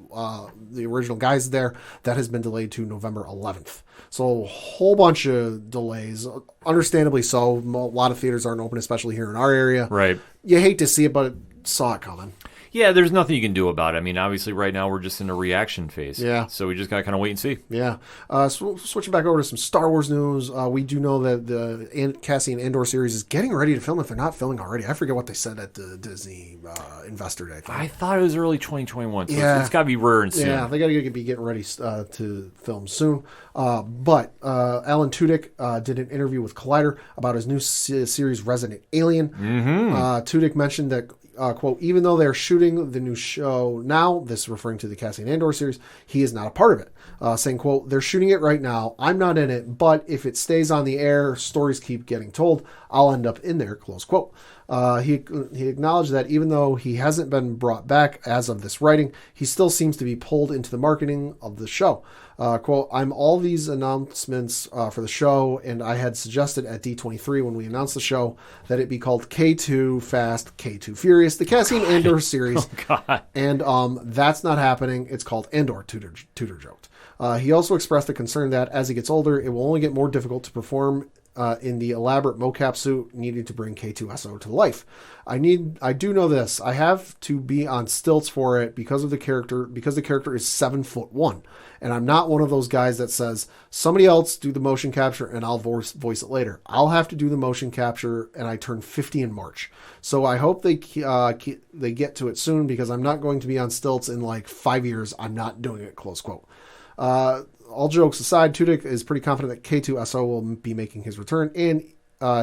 original guys there. That has been delayed to November 11th. So a whole bunch of delays, understandably so. A lot of theaters aren't open, especially here in our area. Right. You hate to see it, but saw it coming. Yeah, there's nothing you can do about it. I mean, obviously, right now we're just in a reaction phase. Yeah. So we just got to kind of wait and see. Yeah. Switching back over to some Star Wars news, we do know that the Cassian Andor series is getting ready to film if they're not filming already. I forget what they said at the Disney Investor Day. I thought it was early 2021, so yeah. it's got to be rare and soon. Yeah, they got to be getting ready to film soon. But Alan Tudyk did an interview with Collider about his new series Resident Alien. Mm-hmm. Tudyk mentioned that quote, even though they're shooting the new show now, this referring to the Cassian Andor series, he is not a part of it. Saying, quote, they're shooting it right now. I'm not in it, but if it stays on the air, stories keep getting told, I'll end up in there, close quote. He acknowledged that even though he hasn't been brought back as of this writing, he still seems to be pulled into the marketing of the show. Quote, I'm all these announcements for the show, and I had suggested at D23 when we announced the show that it be called K2 Fast, K2 Furious, the Cassian Andor series. Oh, God. And that's not happening. It's called Andor, Tudor joked. He also expressed a concern that as he gets older, it will only get more difficult to perform in the elaborate mocap suit needed to bring K2SO to life. I do know this. I have to be on stilts for it because the character is 7'1", and I'm not one of those guys that says somebody else do the motion capture and I'll voice it later. I'll have to do the motion capture, and I turn 50 in March. So I hope they get to it soon, because I'm not going to be on stilts in like 5 years. I'm not doing it, close quote. All jokes aside, Tudyk is pretty confident that K2SO will be making his return, and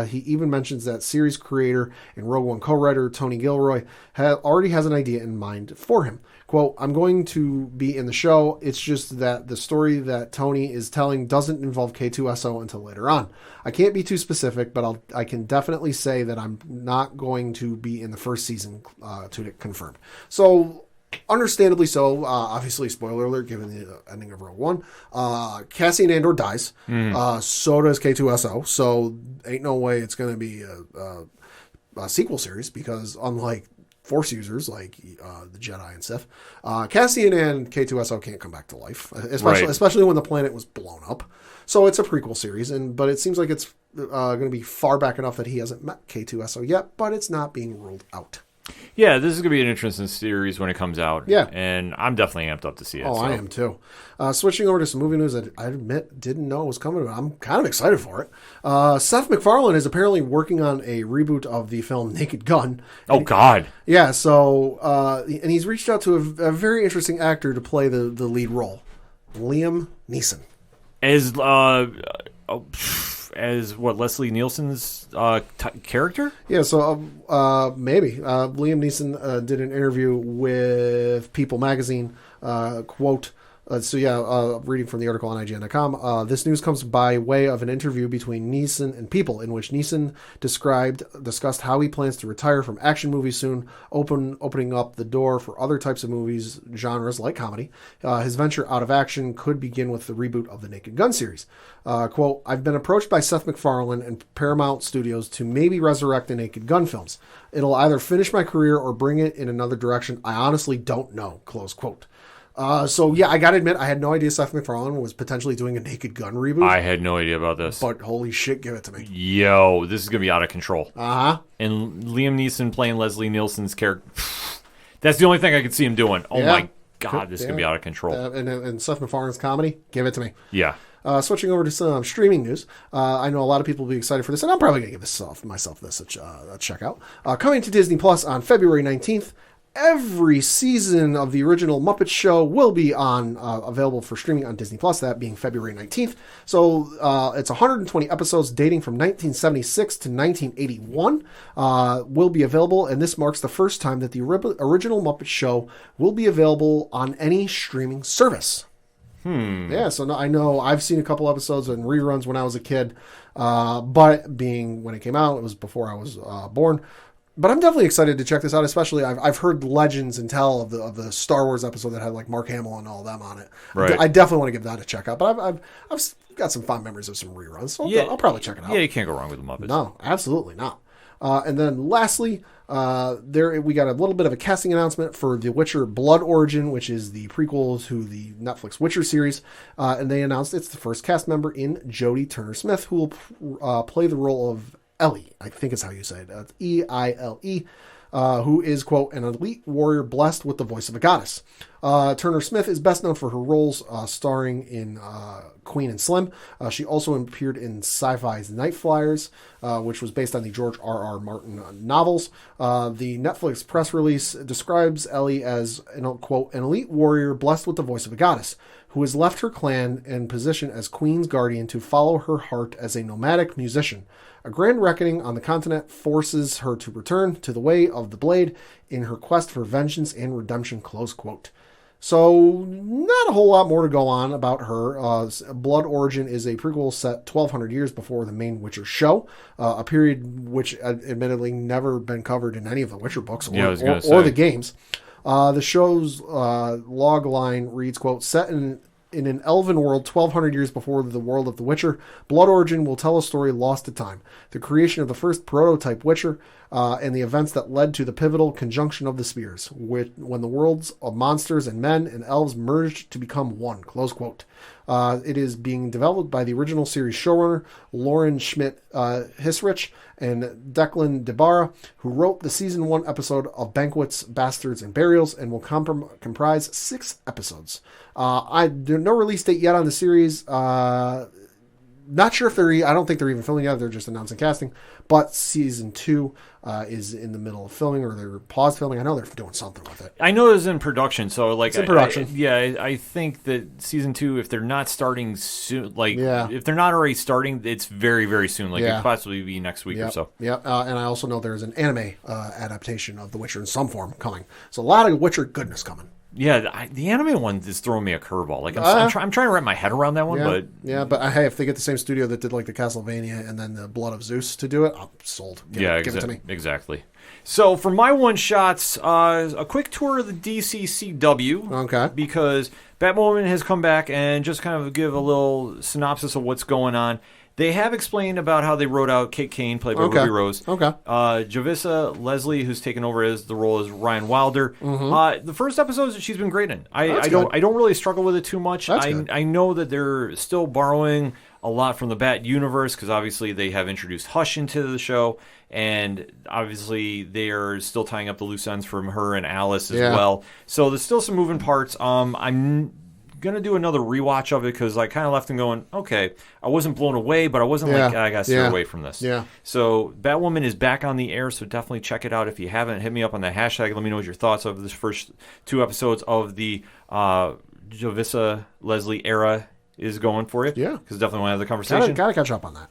he even mentions that series creator and Rogue One co-writer Tony Gilroy already has an idea in mind for him. Quote, I'm going to be in the show. It's just that the story that Tony is telling doesn't involve K2SO until later on. I can't be too specific, but I can definitely say that I'm not going to be in the first season, Tudyk confirmed. So, understandably so. Obviously, spoiler alert, given the ending of Rogue One. Cassian Andor dies. So does K2SO. So ain't no way it's going to be a sequel series, because unlike Force users like the Jedi and Sith, Cassian and K2SO can't come back to life, especially when the planet was blown up. So it's a prequel series, but it seems like it's going to be far back enough that he hasn't met K2SO yet, but it's not being ruled out. Yeah, this is going to be an interesting series when it comes out. Yeah. And I'm definitely amped up to see it. Oh, so. I am too. Switching over to some movie news that I admit didn't know was coming, but I'm kind of excited for it. Seth MacFarlane is apparently working on a reboot of the film Naked Gun. Oh, God. Yeah, so, and he's reached out to a very interesting actor to play the lead role, Liam Neeson. As what, Leslie Nielsen's character? Yeah, so maybe. Liam Neeson did an interview with People magazine, quote, reading from the article on IGN.com, this news comes by way of an interview between Neeson and People, in which Neeson discussed how he plans to retire from action movies soon, opening up the door for other types of movies, genres like comedy. His venture out of action could begin with the reboot of the Naked Gun series. Quote, I've been approached by Seth MacFarlane and Paramount Studios to maybe resurrect the Naked Gun films. It'll either finish my career or bring it in another direction. I honestly don't know, close quote. So yeah, I gotta admit, I had no idea Seth MacFarlane was potentially doing a Naked Gun reboot. I had no idea about this. But holy shit, give it to me. Yo, this is gonna be out of control. Uh-huh. And Liam Neeson playing Leslie Nielsen's character. That's the only thing I could see him doing. Oh my God, this is gonna be out of control. And Seth MacFarlane's comedy, give it to me. Yeah. Switching over to some streaming news. I know a lot of people will be excited for this, and I'm probably going to give myself this a check out. Coming to Disney Plus on February 19th, every season of the original Muppet Show will be on available for streaming on Disney Plus, that being February 19th. So it's 120 episodes dating from 1976 to 1981 will be available, and this marks the first time that the original Muppet Show will be available on any streaming service. Yeah, so I know I've seen a couple episodes and reruns when I was a kid, but being when it came out, it was before I was born. But I'm definitely excited to check this out, especially I've heard legends and tell of the Star Wars episode that had like Mark Hamill and all them on it. Right. I definitely want to give that a check out. But I've got some fond memories of some reruns, so I'll probably check it out. Yeah, you can't go wrong with the Muppets. No, absolutely not. And then lastly, we got a little bit of a casting announcement for The Witcher Blood Origin, which is the prequel to the Netflix Witcher series. And they announced it's the first cast member in Jodie Turner-Smith, who will play the role of Ellie, I think is how you say it. It's E-I-L-E, who is, quote, an elite warrior blessed with the voice of a goddess. Turner-Smith is best known for her roles starring in Queen and Slim. She also appeared in Sci-Fi's Night Flyers, which was based on the George R.R. Martin novels. The Netflix press release describes Ellie as, quote, an elite warrior blessed with the voice of a goddess, who has left her clan and position as Queen's guardian to follow her heart as a nomadic musician. A grand reckoning on the continent forces her to return to the way of the blade in her quest for vengeance and redemption, close quote. So, not a whole lot more to go on about her. Blood Origin is a prequel set 1,200 years before the main Witcher show, a period which admittedly never been covered in any of the Witcher books or the games. The show's log line reads, quote, set in an elven world 1,200 years before the world of The Witcher, Blood Origin will tell a story lost to time. The creation of the first prototype Witcher and the events that led to the pivotal conjunction of the spheres, when the worlds of monsters and men and elves merged to become one, close quote. It is being developed by the original series showrunner Lauren Schmidt-Hissrich and Declan DeBarra, who wrote the season 1 episode of Banquets, Bastards, and Burials, and will comprise 6 episodes. No release date yet on the series. Not sure if I don't think they're even filming yet. They're just announcing casting. But season 2 is in the middle of filming, or they're paused filming. I know they're doing something with it. I know it's in production, so like it's in production. I think that season 2, if they're not starting soon, if they're not already starting, it's very, very soon. It could possibly be next week or so. Yeah, and I also know there's an anime adaptation of The Witcher in some form coming. So a lot of Witcher goodness coming. Yeah, the anime one is throwing me a curveball. I'm trying to wrap my head around that one, but hey, if they get the same studio that did like the Castlevania and then the Blood of Zeus to do it, I'm sold. Give it to me. Exactly. So for my one shots, a quick tour of the DCCW. Okay. Because Batwoman has come back, and just kind of give a little synopsis of what's going on. They have explained about how they wrote out Kate Kane, played by Ruby Rose. Okay. Javissa Leslie, who's taken over as the role as Ryan Wilder. Mm-hmm. The first episodes she's been great in. I don't really struggle with it too much. I know that they're still borrowing a lot from the Bat universe, because obviously they have introduced Hush into the show, and obviously they are still tying up the loose ends from her and Alice as well. So there's still some moving parts. I'm going to do another rewatch of it, because I kind of left them going, okay, I wasn't blown away, but I wasn't I got to stay away from this. Yeah. So Batwoman is back on the air, so definitely check it out. If you haven't, hit me up on that hashtag. Let me know what your thoughts of this first 2 episodes of the Javissa Leslie era is going for you. Yeah. Because definitely want to have the conversation. Got to catch up on that.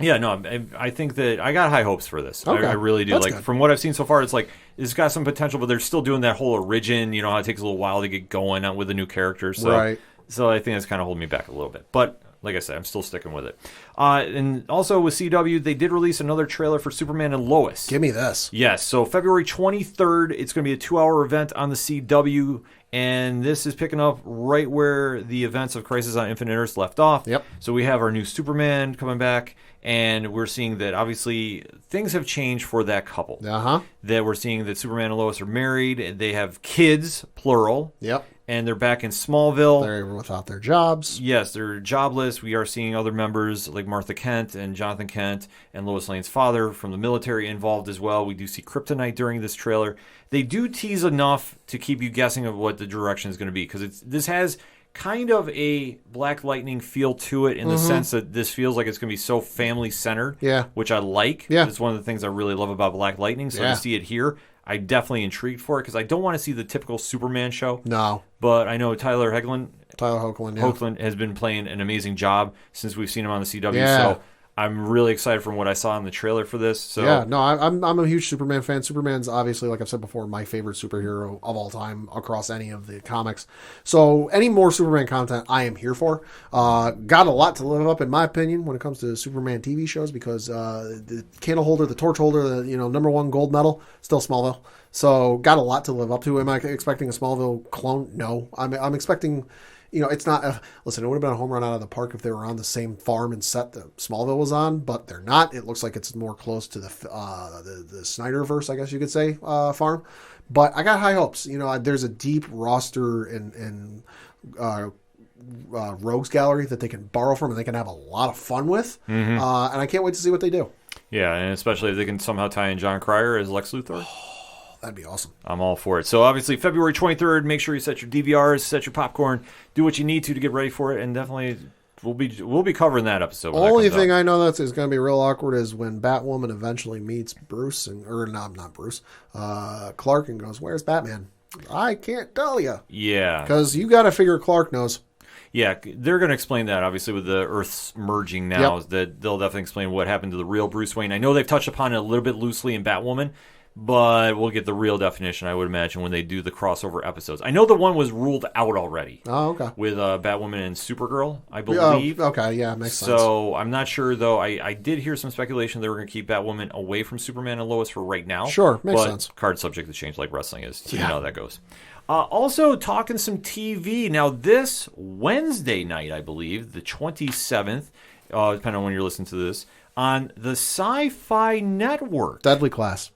Yeah, no, I think that I got high hopes for this. Okay. I really do. That's good. From what I've seen so far, it's like it's got some potential, but they're still doing that whole origin. You know, how it takes a little while to get going on with the new character. So, so I think that's kind of holding me back a little bit. But like I said, I'm still sticking with it. And also with CW, they did release another trailer for Superman and Lois. Give me this. Yes, so February 23rd, it's going to be a 2-hour event on the CW. And this is picking up right where the events of Crisis on Infinite Earths left off. Yep. So we have our new Superman coming back, and we're seeing that obviously things have changed for that couple. That we're seeing that Superman and Lois are married, and they have kids, plural. Yep. And they're back in Smallville. They're without their jobs. Yes, they're jobless. We are seeing other members like Martha Kent and Jonathan Kent and Lois Lane's father from the military involved as well. We do see Kryptonite during this trailer. They do tease enough to keep you guessing of what the direction is going to be, because this has kind of a Black Lightning feel to it in the sense that this feels like it's going to be so family-centered, which I like. Yeah. It's one of the things I really love about Black Lightning, so to see it here, I'm definitely intrigued for it because I don't want to see the typical Superman show. No. But I know Tyler Hoechlin has been playing an amazing job since we've seen him on the CW. Yeah. So I'm really excited from what I saw in the trailer for this. So yeah, no, I'm a huge Superman fan. Superman's obviously, like I've said before, my favorite superhero of all time across any of the comics. So any more Superman content, I am here for. Got a lot to live up, in my opinion, when it comes to Superman TV shows because the candle holder, the torch holder, the #1 gold medal, still Smallville. So got a lot to live up to. Am I expecting a Smallville clone? No, I'm expecting. It's not. Listen, it would have been a home run out of the park if they were on the same farm and set that Smallville was on, but they're not. It looks like it's more close to the Snyderverse, I guess you could say, farm. But I got high hopes. There's a deep roster in Rogues Gallery that they can borrow from and they can have a lot of fun with. Mm-hmm. And I can't wait to see what they do. Yeah, and especially if they can somehow tie in John Cryer as Lex Luthor. That'd be awesome. I'm all for it. So obviously February 23rd, make sure you set your DVRs, set your popcorn, do what you need to get ready for it, and definitely we'll be covering that episode. Only thing I know that's going to be real awkward is when Batwoman eventually meets Bruce not Bruce, Clark, and goes, "Where's Batman?" I can't tell you. Yeah, because you got to figure Clark knows. Yeah, they're going to explain that, obviously, with the Earths merging now. Yep. That they'll definitely explain what happened to the real Bruce Wayne. I know they've touched upon it a little bit loosely in Batwoman, but we'll get the real definition, I would imagine, when they do the crossover episodes. I know the one was ruled out already. Oh, okay. With Batwoman and Supergirl, I believe. Okay, yeah, makes sense. So I'm not sure, though. I did hear some speculation they were going to keep Batwoman away from Superman and Lois for right now. Sure, makes sense. Card subject to change like wrestling is. So you know how that goes. Also, talking some TV. Now, this Wednesday night, I believe, the 27th, depending on when you're listening to this, on the Sci-Fi Network. Deadly Class.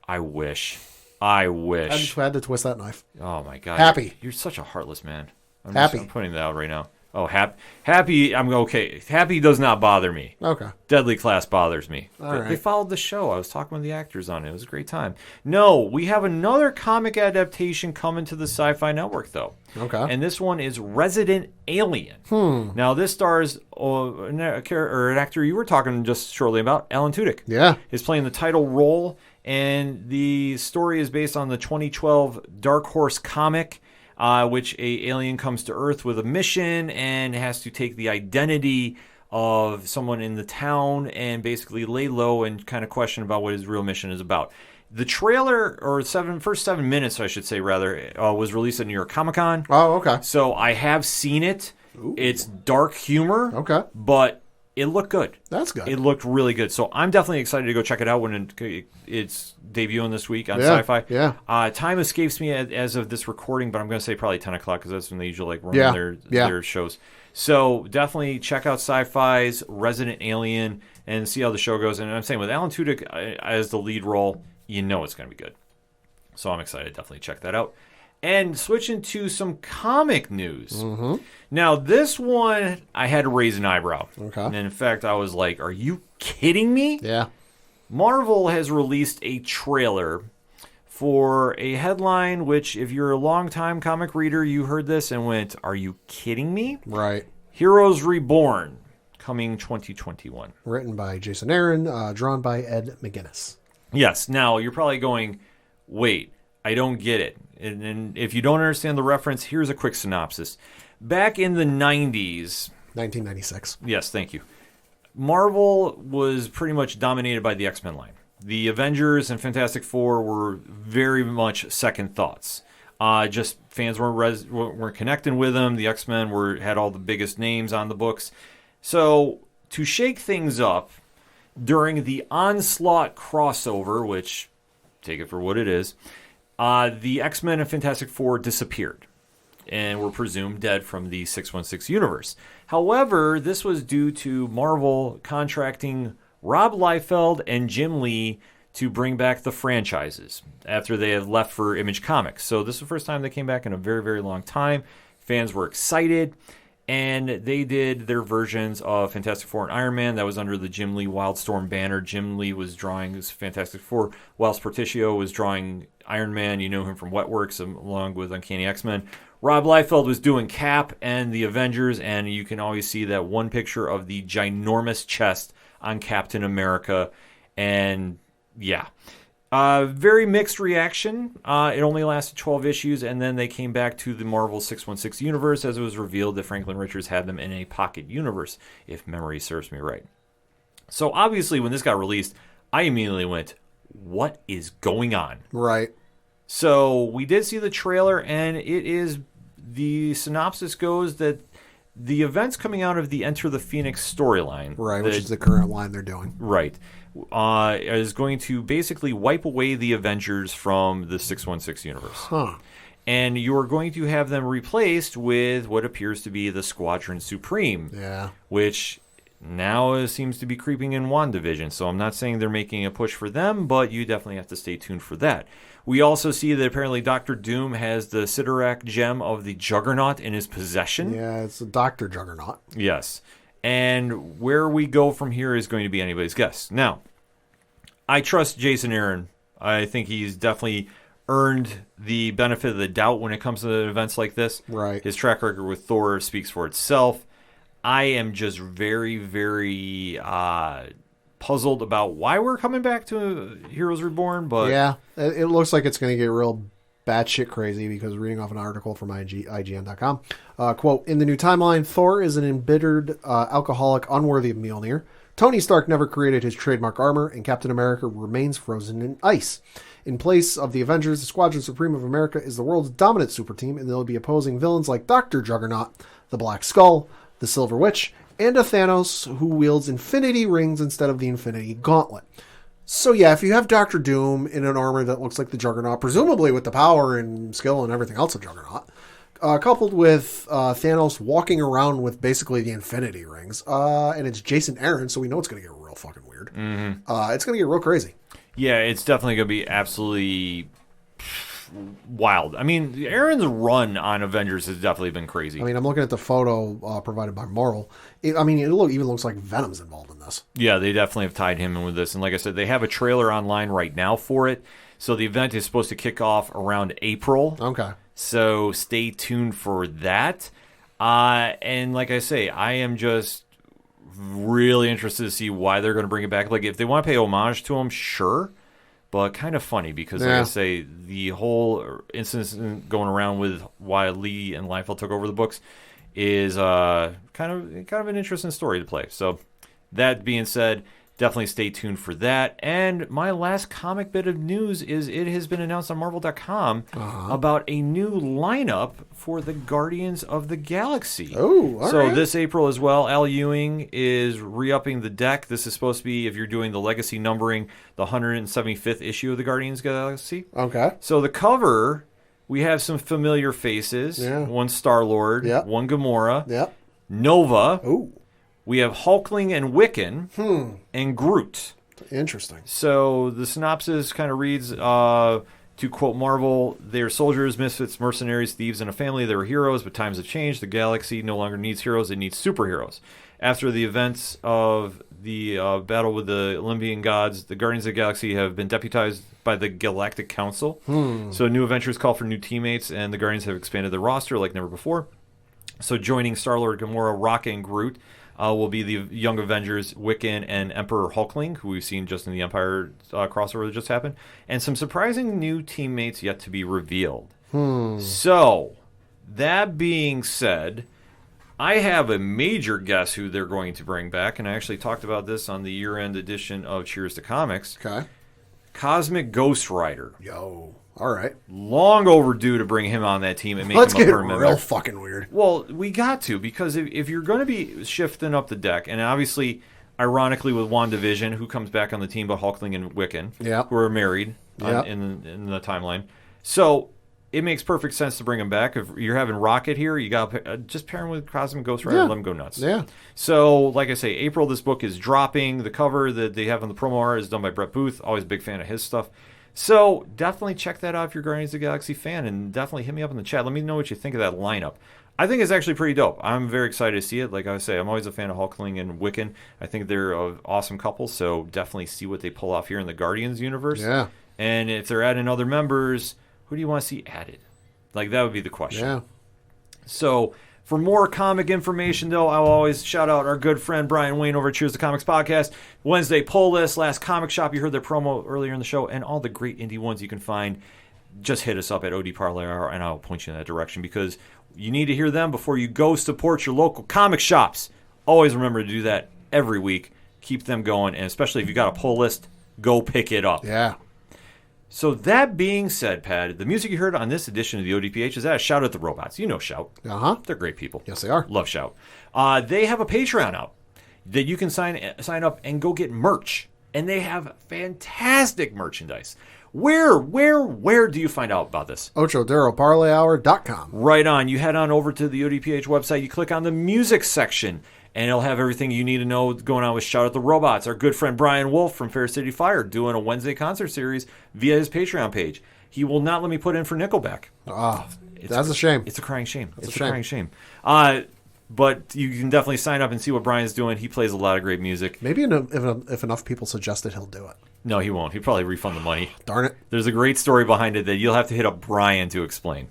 I wish. I just had to twist that knife. Oh, my God. Happy. You're such a heartless man. I'm putting that out right now. Oh, Happy, I'm okay. Happy does not bother me. Okay. Deadly Class bothers me. All right. They followed the show. I was talking with the actors on it. It was a great time. No, we have another comic adaptation coming to the Sci-Fi Network, though. Okay. And this one is Resident Alien. Now, this stars an actor you were talking just shortly about, Alan Tudyk. Yeah. Is playing the title role, and the story is based on the 2012 Dark Horse comic, which a alien comes to Earth with a mission and has to take the identity of someone in the town and basically lay low and kind of question about what his real mission is about. The trailer, or first 7 minutes, I should say, rather, was released at New York Comic Con. Oh, okay. So I have seen it. Ooh. It's dark humor. Okay. But it looked good. That's good. It looked really good. So I'm definitely excited to go check it out when it's debuting this week on Sci-Fi. Yeah. Time escapes me as of this recording, but I'm going to say probably 10 o'clock because that's when they usually run their shows. So definitely check out Sci-Fi's Resident Alien and see how the show goes. And I'm saying with Alan Tudyk as the lead role, you know it's going to be good. So I'm excited. Definitely check that out. And switching to some comic news. Mm-hmm. Now, this one, I had to raise an eyebrow. Okay. And in fact, I was like, are you kidding me? Yeah. Marvel has released a trailer for a headline, which if you're a longtime comic reader, you heard this and went, are you kidding me? Right. Heroes Reborn, coming 2021. Written by Jason Aaron, drawn by Ed McGuinness. Yes. Now, you're probably going, wait, I don't get it. And if you don't understand the reference, here's a quick synopsis. Back in the 90s... 1996. Yes, thank you. Marvel was pretty much dominated by the X-Men line. The Avengers and Fantastic Four were very much second thoughts. Just fans weren't connecting with them. The X-Men had all the biggest names on the books. So to shake things up, during the Onslaught crossover, which, take it for what it is, the X-Men and Fantastic Four disappeared and were presumed dead from the 616 universe. However, this was due to Marvel contracting Rob Liefeld and Jim Lee to bring back the franchises after they had left for Image Comics. So this is the first time they came back in a very, very long time. Fans were excited, and they did their versions of Fantastic Four and Iron Man. That was under the Jim Lee Wildstorm banner. Jim Lee was drawing Fantastic Four, whilst Porticio was drawing Iron Man. You know him from Wetworks along with Uncanny X-Men. Rob Liefeld was doing Cap and the Avengers, and you can always see that one picture of the ginormous chest on Captain America. And yeah, Very mixed reaction. It only lasted 12 issues, and then they came back to the Marvel 616 universe as it was revealed that Franklin Richards had them in a pocket universe, if memory serves me right. So obviously, when this got released, I immediately went, what is going on? Right. So we did see the trailer, and the synopsis goes that the events coming out of the Enter the Phoenix storyline, Right, which is the current line they're doing. right, is going to basically wipe away the Avengers from the 616 universe. Huh. And you are going to have them replaced with what appears to be the Squadron Supreme, Yeah. which now seems to be creeping in WandaVision. So I'm not saying they're making a push for them, but you definitely have to stay tuned for that. We also see that apparently Doctor Doom has the Sidorak gem of the Juggernaut in his possession. Yeah, it's a Dr. Juggernaut. Yes. And where we go from here is going to be anybody's guess. Now, I trust Jason Aaron. I think he's definitely earned the benefit of the doubt when it comes to events like this. Right. His track record with Thor speaks for itself. I am just very, very puzzled about why we're coming back to Heroes Reborn. But Yeah, it looks like it's going to get real batshit crazy because reading off an article from IGN.com, quote, in the new timeline, Thor is an embittered alcoholic unworthy of Mjolnir. Tony Stark never created his trademark armor, and Captain America remains frozen in ice. In place of the Avengers, the Squadron Supreme of America is the world's dominant super team, and they'll be opposing villains like Dr. Juggernaut, the Black Skull, the Silver Witch, and a Thanos who wields infinity rings instead of the Infinity Gauntlet. So yeah, if you have Doctor Doom in an armor that looks like the Juggernaut, presumably with the power and skill and everything else of Juggernaut, coupled with Thanos walking around with basically the Infinity Rings, and it's Jason Aaron, so we know it's going to get real fucking weird. Mm-hmm. It's going to get real crazy. yeah, it's definitely going to be absolutely wild. I mean, Aaron's run on Avengers has definitely been crazy. I mean, I'm looking at the photo provided by Marvel. It even looks like Venom's involved in this. Yeah, they definitely have tied him in with this. And like I said, they have a trailer online right now for it. So the event is supposed to kick off around April. Okay. So stay tuned for that. And like I say, I am just really interested to see why they're going to bring it back. Like, if they want to pay homage to him, sure. But kind of funny because, like I say, the whole incident going around with why Lee and Liefeld took over the books is kind of an interesting story to play. So that being said, definitely stay tuned for that. And my last comic bit of news is it has been announced on Marvel.com about a new lineup for the Guardians of the Galaxy. Oh, all so right. this April as well, Al Ewing is re-upping the deck. This is supposed to be, if you're doing the legacy numbering, the 175th issue of the Guardians of the Galaxy. Okay. So the cover, we have some familiar faces. Yeah. One Star-Lord, Yep. one Gamora, Yep. Nova. Ooh. We have Hulkling and Wiccan, and Groot. Interesting. So the synopsis kind of reads, to quote Marvel, they are soldiers, misfits, mercenaries, thieves, and a family. They were heroes, but times have changed. The galaxy no longer needs heroes, it needs superheroes. After the events of the battle with the Olympian gods, the Guardians of the Galaxy have been deputized by the Galactic Council. So new adventures call for new teammates, and the Guardians have expanded their roster like never before. So joining Star-Lord, Gamora, Rocket, and Groot will be the Young Avengers, Wiccan, and Emperor Hulkling, who we've seen just in the Empire crossover that just happened, and some surprising new teammates yet to be revealed. So, that being said, I have a major guess who they're going to bring back, and I actually talked about this on the year-end edition of Cheers to Comics. Okay. Cosmic Ghost Rider. Yo. All right. Long overdue to bring him on that team and make Let's him a get permanent real member. fucking weird. Well, we got to, because if you're going to be shifting up the deck, and obviously, ironically, with WandaVision, who comes back on the team, but Hulkling and Wiccan, Yep. who are married Yep. in the timeline. So it makes perfect sense to bring him back. If you're having Rocket here, you got to just pair him with Cosmic Ghost Rider and let him go nuts. Yeah. So, like I say, April, this book is dropping. The cover that they have on the promo art is done by Brett Booth. Always a big fan of his stuff. So definitely check that out if you're a Guardians of the Galaxy fan, and definitely hit me up in the chat. Let me know what you think of that lineup. I think it's actually pretty dope. I'm very excited to see it. Like I say, I'm always a fan of Hulkling and Wiccan. I think they're an awesome couple, so definitely see what they pull off here in the Guardians universe. Yeah. And if they're adding other members, who do you want to see added? Like, that would be the question. Yeah. So For more comic information, though, I'll always shout out our good friend Brian Wayne over at Cheers to Comics Podcast. Wednesday Pull List, Last Comic Shop. You heard their promo earlier in the show, and all the great indie ones you can find. Just hit us up at OD Parlay Hour, and I'll point you in that direction because you need to hear them before you go support your local comic shops. Always remember to do that every week. Keep them going, and especially if you got a pull list, go pick it up. Yeah. So that being said, Pat, the music you heard on this edition of the ODPH is that Shout at the Robots. You know Shout. Uh-huh. They're great people. Yes, they are. Love Shout. They have a Patreon out that you can sign up and go get merch. And they have fantastic merchandise. Where do you find out about this? OchoDuroParlayHour.com. Right on. You head on over to the ODPH website. You click on the music section. And it'll have everything you need to know going on with Shout at the Robots. Our good friend Brian Wolf from Fair City Fire doing a Wednesday concert series via his Patreon page. He will not let me put in for Nickelback. Oh, that's a shame. It's a crying shame. It's a crying shame. But you can definitely sign up and see what Brian's doing. He plays a lot of great music. Maybe if enough people suggest it, he'll do it. No, he won't. He'll probably refund the money. Darn it. There's a great story behind it that you'll have to hit up Brian to explain.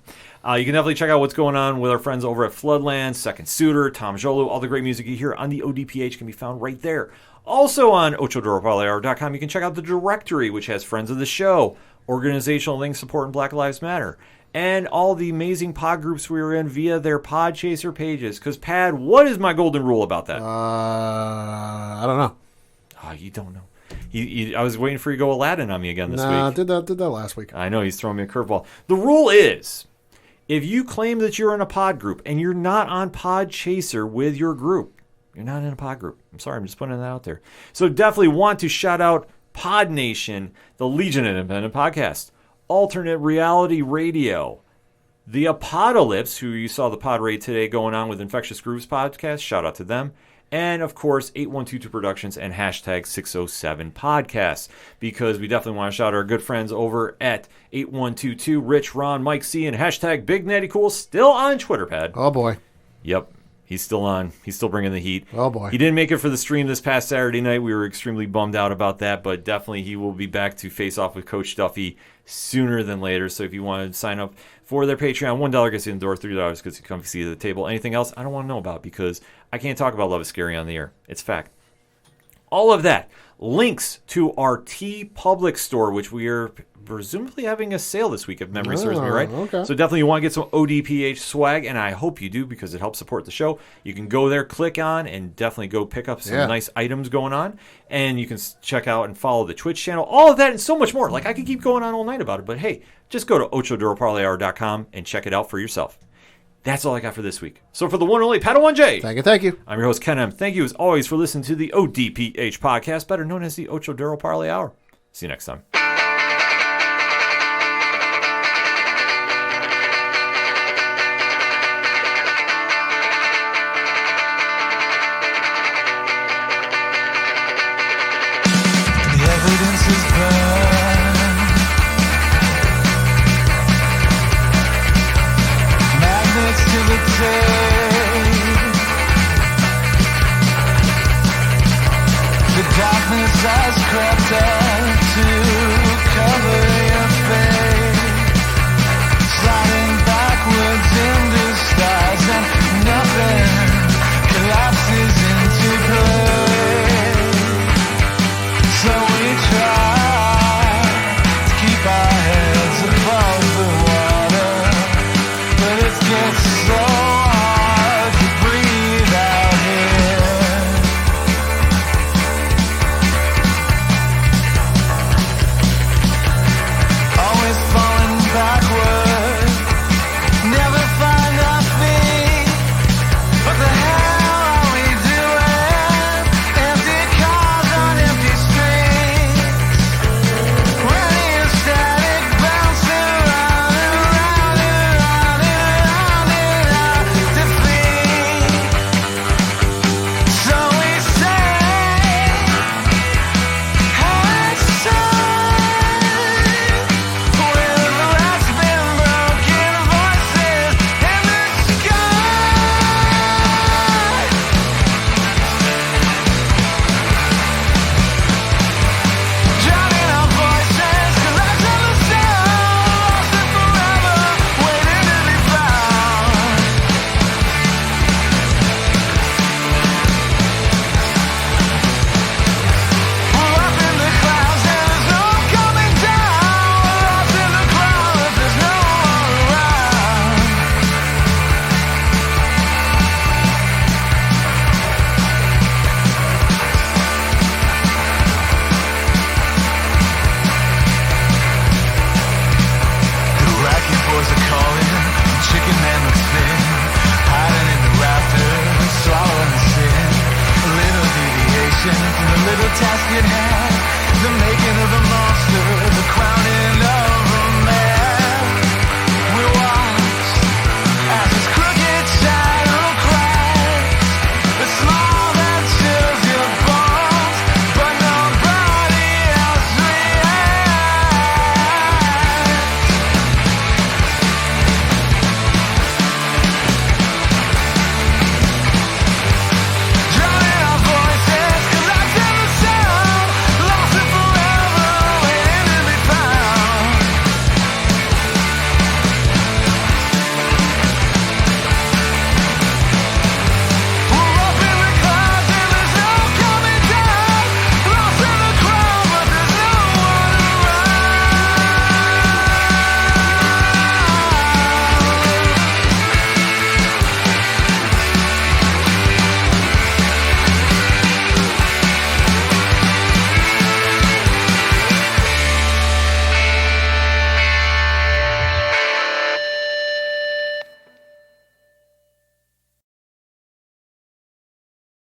You can definitely check out what's going on with our friends over at Floodland, Second Suitor, Tom Jolu. All the great music you hear on the ODPH can be found right there. Also on OchoDuroParlayHour.com, you can check out the directory, which has friends of the show, organizational links supporting Black Lives Matter, and all the amazing pod groups we were in via their Podchaser pages. Because, Pad, what is my golden rule about that? I don't know. Oh, you don't know. I was waiting for you to go Aladdin on me again this week. Did that last week. I know, he's throwing me a curveball. The rule is, if you claim that you're in a pod group and you're not on Podchaser with your group, you're not in a pod group. I'm sorry, I'm just putting that out there. So definitely want to shout out Pod Nation, the Legion Independent Podcast, Alternate Reality Radio, the aPODalypse, who you saw the pod raid today going on with Infectious Grooves Podcast. Shout out to them. And, of course, 8122 Productions and hashtag 607 Podcasts, because we definitely want to shout out our good friends over at 8122, Rich, Ron, Mike C, and hashtag Big Natty Cool, still on Twitter, Pad. Oh, boy. Yep. He's still on. He's still bringing the heat. Oh, boy. He didn't make it for the stream this past Saturday night. We were extremely bummed out about that, but definitely he will be back to face off with Coach Duffy sooner than later. So if you want to sign up for their Patreon, $1 gets you in the door, $3 gets you come see the table. Anything else, I don't want to know about because I can't talk about Love is Scary on the air. It's fact. All of that. Links to our TeePublic store, which we are presumably having a sale this week, if memory serves me right. Okay. So definitely you want to get some ODPH swag, and I hope you do because it helps support the show. You can go there, click on, and definitely go pick up some nice items going on. And you can check out and follow the Twitch channel. All of that and so much more. Like, I could keep going on all night about it, but hey, just go to OchoDuroParlayHour.com and check it out for yourself. That's all I got for this week. So for the one and only Padawan J. Thank you. I'm your host, Ken M. Thank you, as always, for listening to the ODPH podcast, better known as the Ocho Duro Parlay Hour. See you next time.